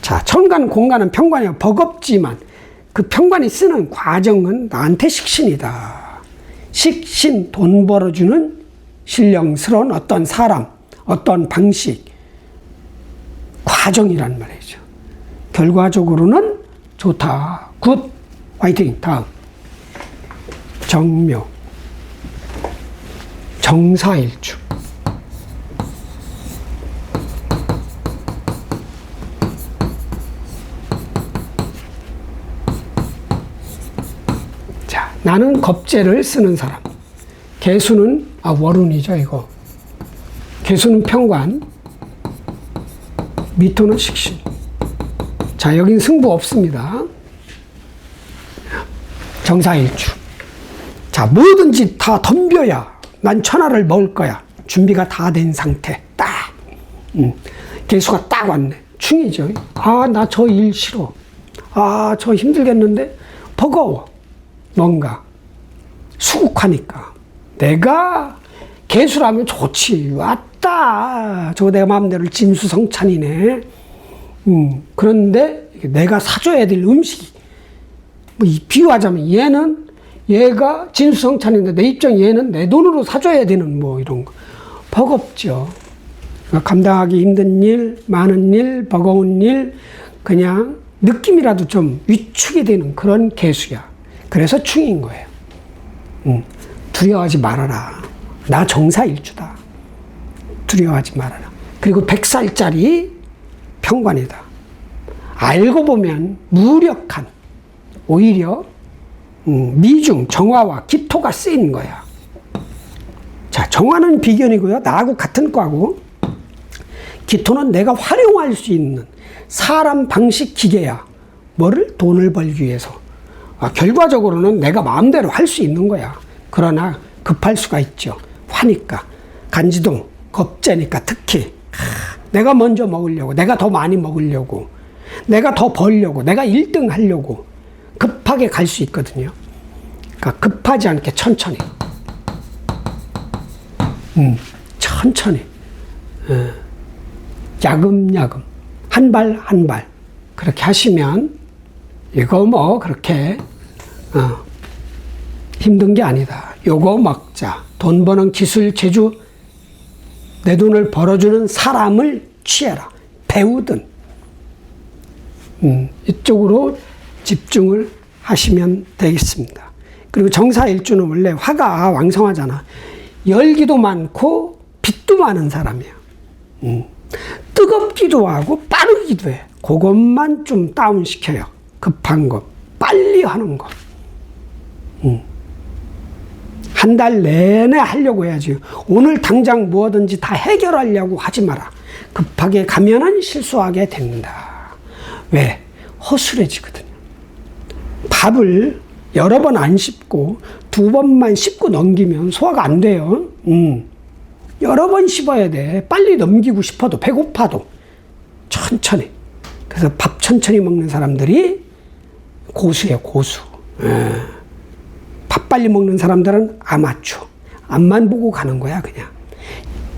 Speaker 1: 자, 천간 공간은 평관이야. 버겁지만 그 평관이 쓰는 과정은 나한테 식신이다. 식신, 돈 벌어주는 신령스러운 어떤 사람, 어떤 방식, 과정이란 말이죠. 결과적으로는 좋다. 굿. 화이팅. 다음. 정묘. 정사일주. 자, 나는 겁재를 쓰는 사람. 개수는 월운이죠, 이거. 개수는 평관, 미토는 식신. 자, 여긴 승부 없습니다. 정사일주. 자, 뭐든지 다 덤벼야 난 천하를 먹을 거야. 준비가 다 된 상태. 딱. 개수가 딱 왔네. 충이죠. 아, 나 저 일 싫어. 아, 저 힘들겠는데? 버거워. 뭔가. 수국하니까. 내가 개수라면 좋지. 왔다. 저거 내가 마음대로 진수성찬이네. 그런데 내가 사줘야 될 음식이, 뭐 비유하자면 얘가 진수성찬인데 내 입장 얘는 내 돈으로 사줘야 되는 뭐 이런 거. 버겁죠. 그러니까 감당하기 힘든 일, 많은 일, 버거운 일, 그냥 느낌이라도 좀 위축이 되는 그런 개수야. 그래서 충인 거예요. 두려워하지 말아라. 나 정사일주다. 두려워하지 말아라. 그리고 100살짜리 평관이다. 알고 보면 무력한, 오히려 미중, 정화와 기토가 쓰인 거야. 자, 정화는 비견이고요. 나하고 같은 과고, 기토는 내가 활용할 수 있는 사람, 방식, 기계야. 뭐를? 돈을 벌기 위해서. 결과적으로는 내가 마음대로 할 수 있는 거야. 그러나 급할 수가 있죠. 화니까. 간지동, 겁재니까 특히. 내가 먼저 먹으려고, 내가 더 많이 먹으려고, 내가 더 벌려고, 내가 1등 하려고 급하게 갈 수 있거든요. 그러니까 급하지 않게 천천히. 천천히. 야금야금. 한 발 한 발. 그렇게 하시면 이거 뭐 그렇게 힘든 게 아니다. 요거 먹자. 돈 버는 기술, 재주 내 돈을 벌어주는 사람을 취해라. 배우든. 이쪽으로 집중을 하시면 되겠습니다. 그리고 정사일주는 원래 화가 왕성하잖아. 열기도 많고 빛도 많은 사람이야. 뜨겁기도 하고 빠르기도 해. 그것만 좀 다운시켜요. 급한 거, 빨리 하는 거. 한 달 내내 하려고 해야지. 오늘 당장 뭐든지 다 해결하려고 하지 마라. 급하게 가면은 실수하게 된다. 왜? 허술해지거든요. 밥을 여러 번 안 씹고 2번만 씹고 넘기면 소화가 안 돼요. 여러 번 씹어야 돼. 빨리 넘기고 싶어도 배고파도 천천히. 그래서 밥 천천히 먹는 사람들이 고수예요, 고수. 밥 빨리 먹는 사람들은 아마추어. 앞만 보고 가는 거야, 그냥.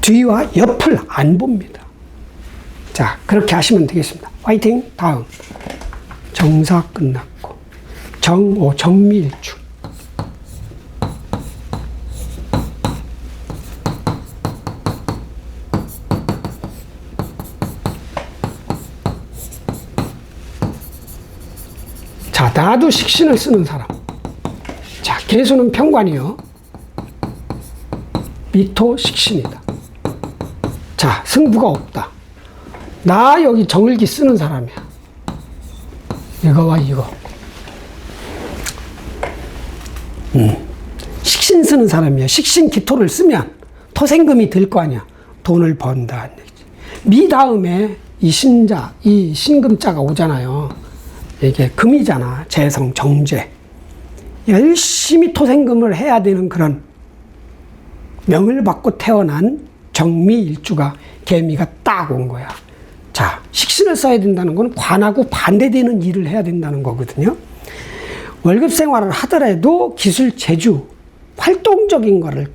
Speaker 1: 뒤와 옆을 안 봅니다. 자, 그렇게 하시면 되겠습니다. 화이팅! 다음. 정사 끝났고. 정미일주. 자, 나도 식신을 쓰는 사람. 자, 개수는 평관이요. 미토 식신이다. 자, 승부가 없다. 나 여기 정을기 쓰는 사람이야. 이거와 이거. 식신 쓰는 사람이야. 식신 기토를 쓰면 토생금이 들 거 아니야. 돈을 번다. 미 다음에 이 신자, 이 신금자가 오잖아요. 이게 금이잖아. 재성, 정제. 열심히 토생금을 해야 되는 그런 명을 받고 태어난 정미일주가 개미가 딱 온 거야. 자, 식신을 써야 된다는 건 관하고 반대되는 일을 해야 된다는 거거든요. 월급 생활을 하더라도 기술, 재주, 활동적인 거를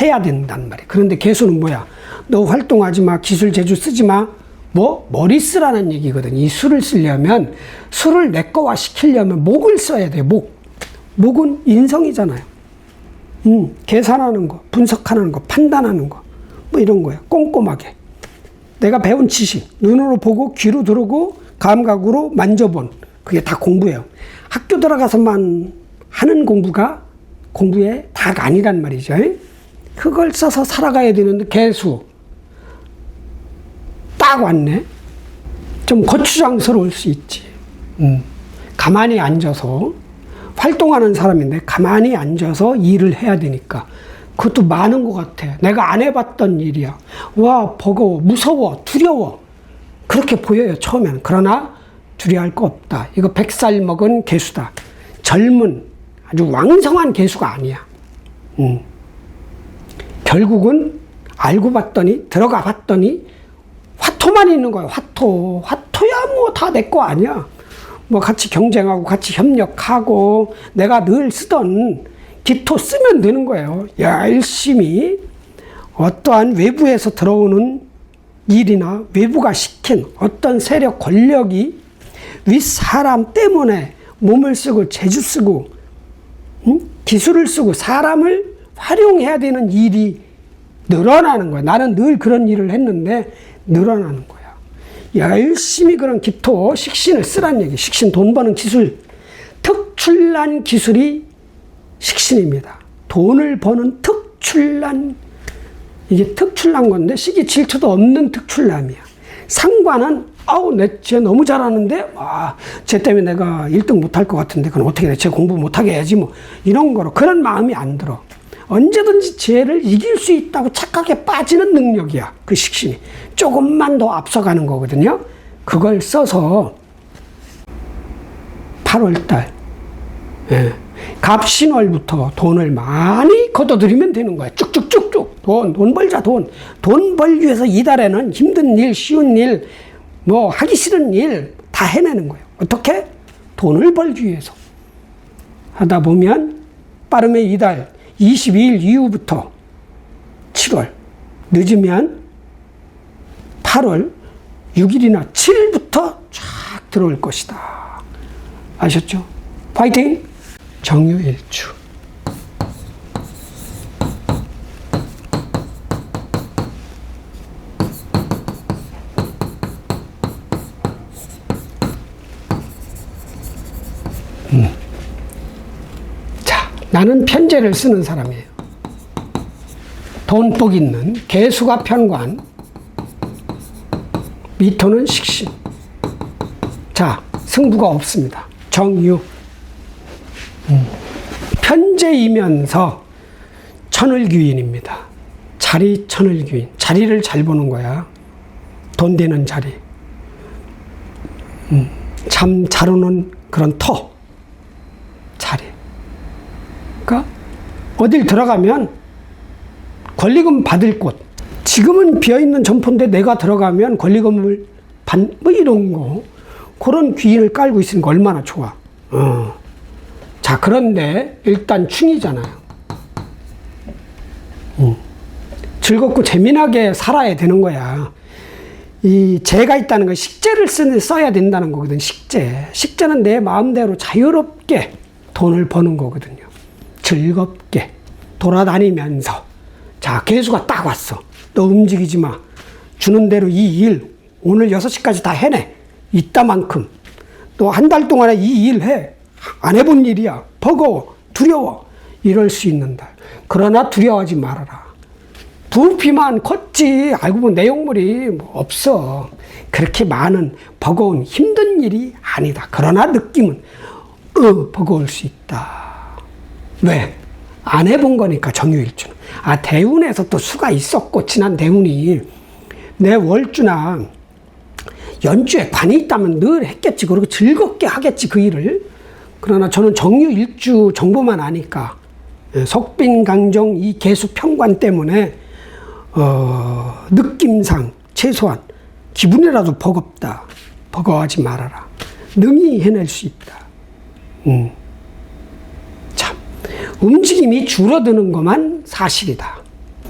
Speaker 1: 해야 된단 말이야. 그런데 개수는 뭐야? 너 활동하지 마, 기술, 재주 쓰지 마. 뭐? 머리 쓰라는 얘기거든. 이 수를 쓰려면, 수를 내 거화 시키려면 목을 써야 돼, 목. 목은 인성이잖아요. 계산하는 거, 분석하는 거, 판단하는 거. 뭐 이런 거야. 꼼꼼하게. 내가 배운 지식, 눈으로 보고, 귀로 들고, 감각으로 만져본. 그게 다 공부예요. 학교 들어가서만 하는 공부가 공부의 다가 아니란 말이죠. 그걸 써서 살아가야 되는데, 개수. 딱 왔네. 좀 거추장스러울 수 있지. 가만히 앉아서 활동하는 사람인데 가만히 앉아서 일을 해야 되니까 그것도 많은 것 같아. 내가 안 해봤던 일이야. 와, 버거워, 무서워, 두려워. 그렇게 보여요, 처음에는. 그러나 두려워할 거 없다. 이거 100살 먹은 개수다. 젊은 아주 왕성한 개수가 아니야. 결국은 알고 봤더니, 들어가 봤더니 화토만 있는 거야. 화토야 뭐 다 내 거 아니야. 뭐 같이 경쟁하고 같이 협력하고 내가 늘 쓰던 기토 쓰면 되는 거예요. 열심히 어떠한 외부에서 들어오는 일이나 외부가 시킨 어떤 세력 권력이 윗사람 때문에 몸을 쓰고 재주 쓰고 기술을 쓰고 사람을 활용해야 되는 일이 늘어나는 거야. 나는 늘 그런 일을 했는데 늘어나는 거야. 열심히 그런 기토, 식신을 쓰란 얘기. 식신, 돈 버는 기술. 특출난 기술이 식신입니다. 돈을 버는 특출난, 이게 특출난 건데 시기 질투도 없는 특출남이야. 상관은 쟤 너무 잘하는데 쟤 때문에 내가 1등 못할 것 같은데 그럼 어떻게 해? 쟤 공부 못하게 해야지 뭐 이런 거로 그런 마음이 안 들어. 언제든지 쟤를 이길 수 있다고 착각에 빠지는 능력이야. 그 식신이. 조금만 더 앞서가는 거거든요. 그걸 써서 8월달 갑신월부터 돈을 많이 걷어들이면 되는 거야. 쭉쭉쭉쭉 돈 벌자. 돈 벌기 위해서 이달에는 힘든 일, 쉬운 일, 뭐 하기 싫은 일 다 해내는 거예요. 어떻게? 돈을 벌기 위해서. 하다 보면 빠르면 이달 22일 이후부터 7월, 늦으면 8월 6일이나 7일부터 쫙 들어올 것이다. 아셨죠? 파이팅! 정유일주. 나는 편제를 쓰는 사람이에요. 돈복 있는 개수가 편관, 미토는 식신. 자, 승부가 없습니다. 정유. 편제이면서 천을귀인입니다. 자리 천을귀인. 자리를 잘 보는 거야. 돈 되는 자리. 잠 잘 오는 그런 터. 자리. 그러니까 어딜 들어가면 권리금 받을 곳. 지금은 비어있는 점포인데 내가 들어가면 권리금을 뭐 이런 거. 그런 귀인을 깔고 있으니까 얼마나 좋아. 자, 그런데 일단 충이잖아요. 즐겁고 재미나게 살아야 되는 거야. 이 재가 있다는 건 식재를 써야 된다는 거거든. 식재는 내 마음대로 자유롭게 돈을 버는 거거든요. 즐겁게 돌아다니면서. 자, 개수가 딱 왔어. 너 움직이지 마. 주는 대로 이 일 오늘 6시까지 다 해내. 이따만큼. 또 한 달 동안에 이 일 해. 안 해본 일이야. 버거워. 두려워. 이럴 수 있는다. 그러나 두려워하지 말아라. 부피만 컸지. 알고 보면 내용물이 뭐 없어. 그렇게 많은 버거운 힘든 일이 아니다. 그러나 느낌은 버거울 수 있다. 왜? 안 해본 거니까 정유일주는. 아, 대운에서 또 수가 있었고 지난 대운이 내 월주나 연주에 관이 있다면 늘 했겠지. 그리고 즐겁게 하겠지 그 일을. 그러나 저는 정유일주 정보만 아니까 석빈강정 이 개수 편관 때문에 느낌상 최소한 기분이라도 버겁다. 버거워하지 말아라. 능히 해낼 수 있다. 참, 움직임이 줄어드는 것만 사실이다.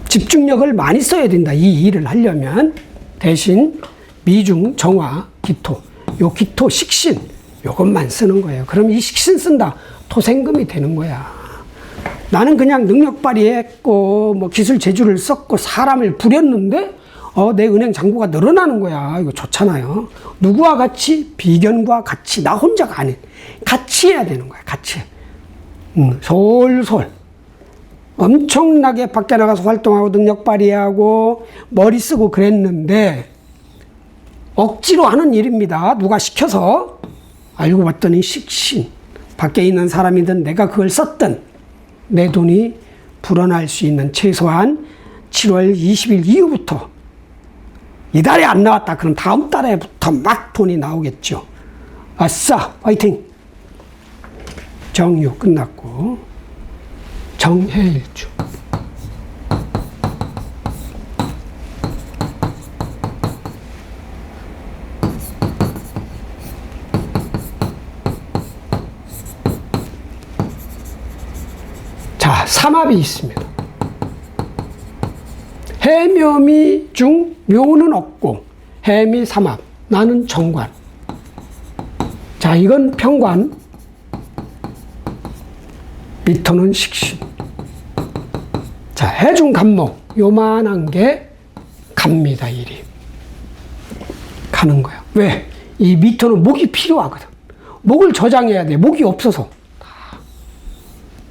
Speaker 1: 집중력을 많이 써야 된다. 이 일을 하려면. 대신 미중, 정화, 기토, 요 기토 식신 요것만 쓰는 거예요. 그럼 이 식신 쓴다. 토생금이 되는 거야. 나는 그냥 능력 발휘했고 뭐 기술 재주를 썼고 사람을 부렸는데 내 은행 잔고가 늘어나는 거야. 이거 좋잖아요. 누구와 같이? 비견과 같이. 나 혼자가 아닌. 같이 해야 되는 거야. 같이. 솔솔. 엄청나게 밖에 나가서 활동하고 능력 발휘하고 머리 쓰고 그랬는데 억지로 하는 일입니다. 누가 시켜서. 알고 봤더니 식신. 밖에 있는 사람이든 내가 그걸 썼든 내 돈이 불어날 수 있는 최소한 7월 20일 이후부터. 이달에 안 나왔다. 그럼 다음 달에부터 막 돈이 나오겠죠. 아싸! 화이팅! 정유 끝났고 정해일주. 자, 삼합이 있습니다. 해묘미 중 묘는 없고 해미 삼합. 나는 정관. 자, 이건 편관. 미토는 식신. 자, 해중 간목. 요만한 게 갑니다. 일이. 가는 거야. 왜? 이 미토는 목이 필요하거든. 목을 저장해야 돼. 목이 없어서.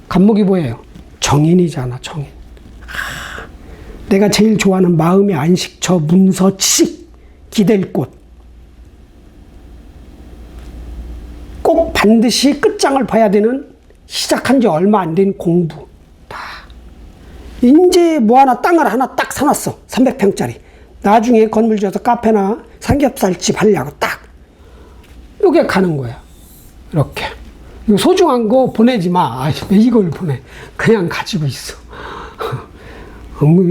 Speaker 1: 간목이 뭐예요? 정인이잖아, 정인. 내가 제일 좋아하는 마음의 안식처, 문서, 치, 기댈 곳. 꼭 반드시 끝장을 봐야 되는 시작한 지 얼마 안 된 공부. 다. 이제 뭐 하나 땅을 하나 딱 사놨어. 300평짜리. 나중에 건물 지어서 카페나 삼겹살집 하려고 딱. 요게 가는 거야. 이렇게. 이거 소중한 거 보내지 마. 왜 이걸 보내? 그냥 가지고 있어.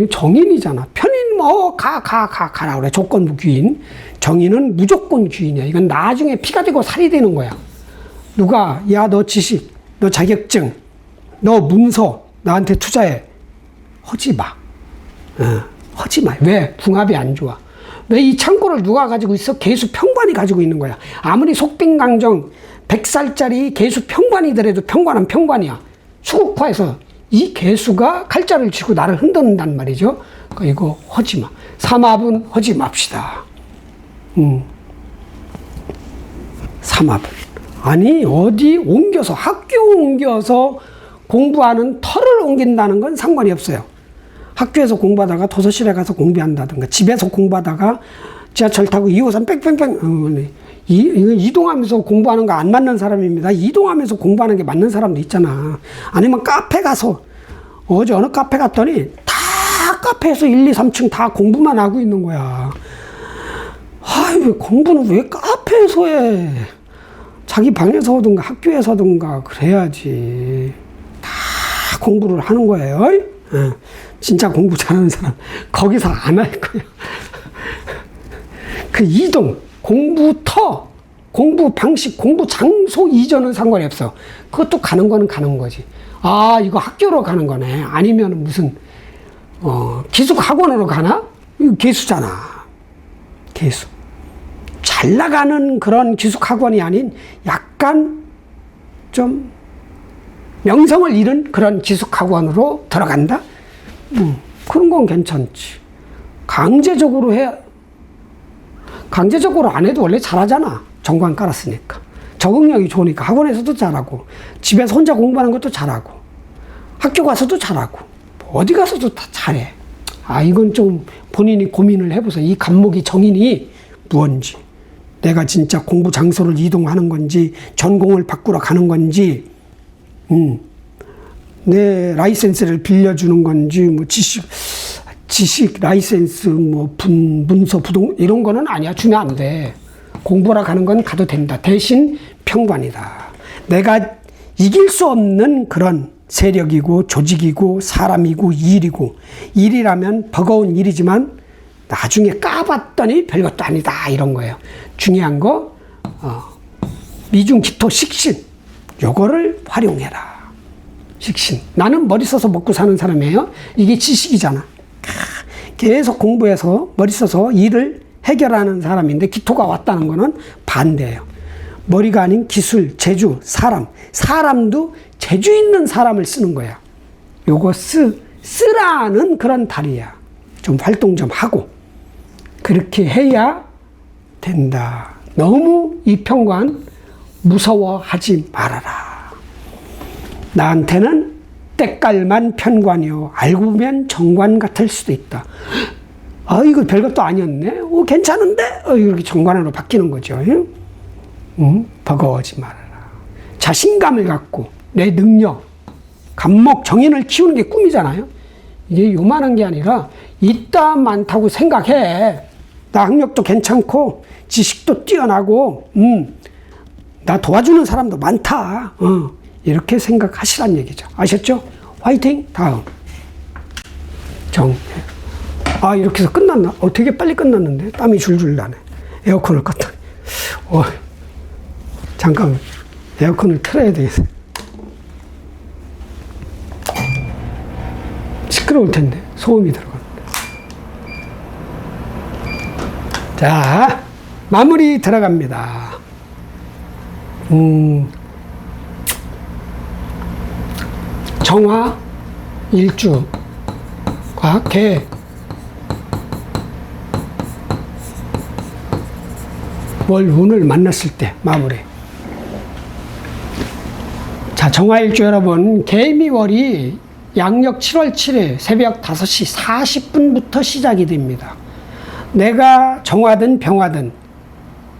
Speaker 1: 정인이잖아. 편인 뭐 가라 그래. 조건부 귀인. 정인은 무조건 귀인이야. 이건 나중에 피가 되고 살이 되는 거야. 누가 야 너 지식, 너 자격증, 너 문서 나한테 투자해. 하지 마. 하지 마. 왜? 궁합이 안 좋아. 왜 이 창고를 누가 가지고 있어? 개수 평관이 가지고 있는 거야. 아무리 속빈강정 100살짜리 개수 평관이더라도 평관은 평관이야. 수국화에서 이 개수가 칼자를 쥐고 나를 흔든단 말이죠. 그러니까 이거 하지 마. 삼합은 하지 맙시다. 삼합은. 아니 어디 옮겨서 학교 옮겨서 공부하는 터를 옮긴다는 건 상관이 없어요. 학교에서 공부하다가 도서실에 가서 공부한다든가, 집에서 공부하다가 지하철 타고 2호선 뺑뺑뺑, 이동하면서 공부하는 거 안 맞는 사람입니다. 이동하면서 공부하는 게 맞는 사람도 있잖아. 아니면 카페 가서, 어제 어느 카페 갔더니 다 카페에서 1, 2, 3층 다 공부만 하고 있는 거야. 아이, 공부는 왜 카페에서 해? 자기 방에서 하든가 학교에서 하든가 그래야지. 다 공부를 하는 거예요. 진짜 공부 잘하는 사람 거기서 안 할 거예요. 그 이동, 공부터, 공부 방식, 공부 장소 이전은 상관이 없어. 그것도 가는 거는 가는 거지. 아, 이거 학교로 가는 거네. 아니면 무슨 기숙 학원으로 가나? 이거 개수잖아. 개수. 잘 나가는 그런 기숙 학원이 아닌 약간 좀 명성을 잃은 그런 기숙 학원으로 들어간다? 그런 건 괜찮지. 강제적으로 안 해도 원래 잘하잖아. 정관 깔았으니까. 적응력이 좋으니까 학원에서도 잘하고, 집에서 혼자 공부하는 것도 잘하고, 학교 가서도 잘하고, 어디 가서도 다 잘해. 아, 이건 좀 본인이 고민을 해보세요. 이 간목이 정인이 무언지. 내가 진짜 공부 장소를 이동하는 건지, 전공을 바꾸러 가는 건지, 내 라이센스를 빌려주는 건지, 뭐 지식 라이센스, 뭐 문서, 부동 이런 거는 아니야. 주면 안 돼. 공부하러 가는 건 가도 된다. 대신 평관이다. 내가 이길 수 없는 그런 세력이고 조직이고 사람이고 일이고, 일이라면 버거운 일이지만 나중에 까봤더니 별것도 아니다 이런 거예요. 중요한 거 미중 기토 식신, 요거를 활용해라. 식신. 나는 머리 써서 먹고 사는 사람이에요. 이게 지식이잖아. 계속 공부해서 머리 써서 일을 해결하는 사람인데 기토가 왔다는 거는 반대예요. 머리가 아닌 기술, 재주, 사람도 재주 있는 사람을 쓰는 거야. 요거 쓰라는 그런 달이야. 좀 활동 좀 하고 그렇게 해야 된다. 너무 이 평관 무서워하지 말아라. 나한테는 때깔만 편관이요. 알고 보면 정관 같을 수도 있다. 아, 이거 별것도 아니었네. 괜찮은데? 이렇게 정관으로 바뀌는 거죠. 버거워하지 말아라. 자신감을 갖고 내 능력, 간목, 정인을 키우는 게 꿈이잖아요. 이게 요만한 게 아니라 있다 많다고 생각해. 나 학력도 괜찮고 지식도 뛰어나고 나 도와주는 사람도 많다. 이렇게 생각하시란 얘기죠. 아셨죠? 화이팅! 다음. 아, 이렇게 해서 끝났나? 되게 빨리 끝났는데? 땀이 줄줄 나네. 에어컨을 껐다. 잠깐, 에어컨을 틀어야 되겠어. 시끄러울 텐데, 소음이 들어가는데. 자, 마무리 들어갑니다. 정화, 일주과 개. 월, 운을 만났을 때 마무리. 자, 정화일주 여러분, 개미월이 양력 7월 7일 새벽 5시 40분부터 시작이 됩니다. 내가 정화든 병화든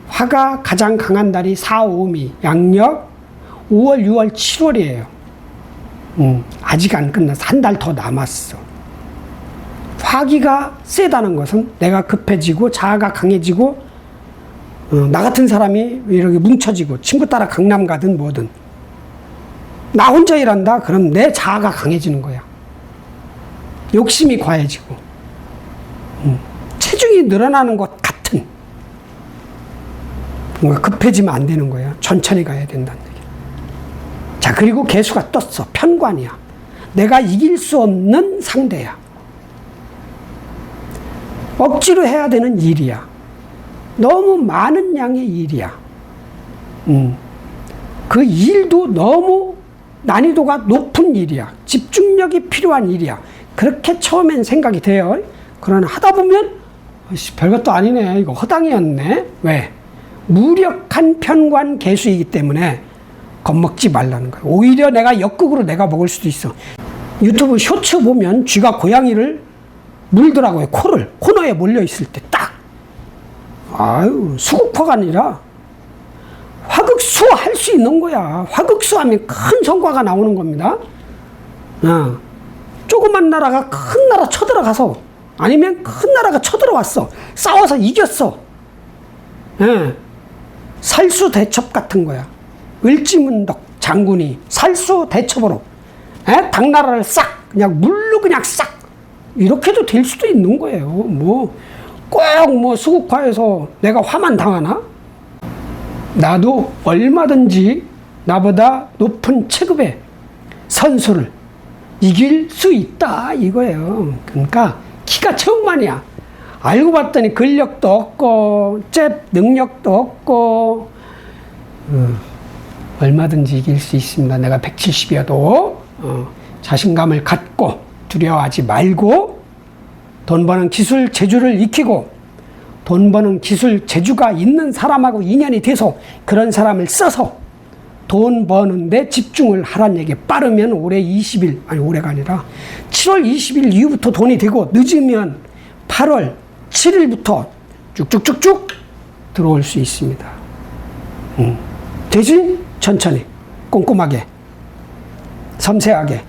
Speaker 1: 화가 가장 강한 달이 4, 5미, 양력 5월, 6월, 7월이에요. 아직 안 끝났어. 한 달 더 남았어. 화기가 세다는 것은 내가 급해지고 자아가 강해지고 나 같은 사람이 이렇게 뭉쳐지고 친구 따라 강남 가든 뭐든 나 혼자 일한다? 그럼 내 자아가 강해지는 거야. 욕심이 과해지고 체중이 늘어나는 것 같은 뭔가 급해지면 안 되는 거야. 천천히 가야 된다는 얘기야. 자, 그리고 개수가 떴어. 편관이야. 내가 이길 수 없는 상대야. 억지로 해야 되는 일이야. 너무 많은 양의 일이야. 그 일도 너무 난이도가 높은 일이야. 집중력이 필요한 일이야. 그렇게 처음엔 생각이 돼요. 그러나 하다 보면 별것도 아니네. 이거 허당이었네. 왜? 무력한 편관 개수이기 때문에 겁먹지 말라는 거예요. 오히려 내가 역극으로 내가 먹을 수도 있어. 유튜브 쇼츠 보면 쥐가 고양이를 물더라고요. 코너에 몰려 있을 때 딱. 아유, 수국화가 아니라 화극수 할 수 있는 거야. 화극수 하면 큰 성과가 나오는 겁니다. 조그만 나라가 큰 나라 쳐들어가서, 아니면 큰 나라가 쳐들어왔어. 싸워서 이겼어. 살수대첩 같은 거야. 을지문덕 장군이 살수대첩으로 당나라를 싹 그냥 물로 그냥 싹 이렇게도 될 수도 있는 거예요. 뭐 꼭 뭐 수국화해서 내가 화만 당하나? 나도 얼마든지 나보다 높은 체급의 선수를 이길 수 있다 이거예요. 그러니까 키가 천만이야. 알고 봤더니 근력도 없고 능력도 없고 얼마든지 이길 수 있습니다. 내가 170이어도 자신감을 갖고 두려워하지 말고 돈 버는 기술 재주를 익히고 돈 버는 기술 재주가 있는 사람하고 인연이 돼서 그런 사람을 써서 돈 버는데 집중을 하란 얘기. 빠르면 올해 20일, 아니 올해가 아니라 7월 20일 이후부터 돈이 되고 늦으면 8월 7일부터 쭉쭉쭉쭉 들어올 수 있습니다. 대신 천천히 꼼꼼하게 섬세하게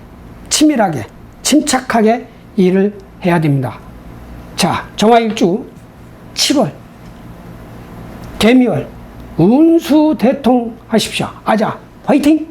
Speaker 1: 치밀하게 침착하게 일을 해야 됩니다. 자, 정화일주 7월 개미월 운수대통 하십시오. 아자 화이팅!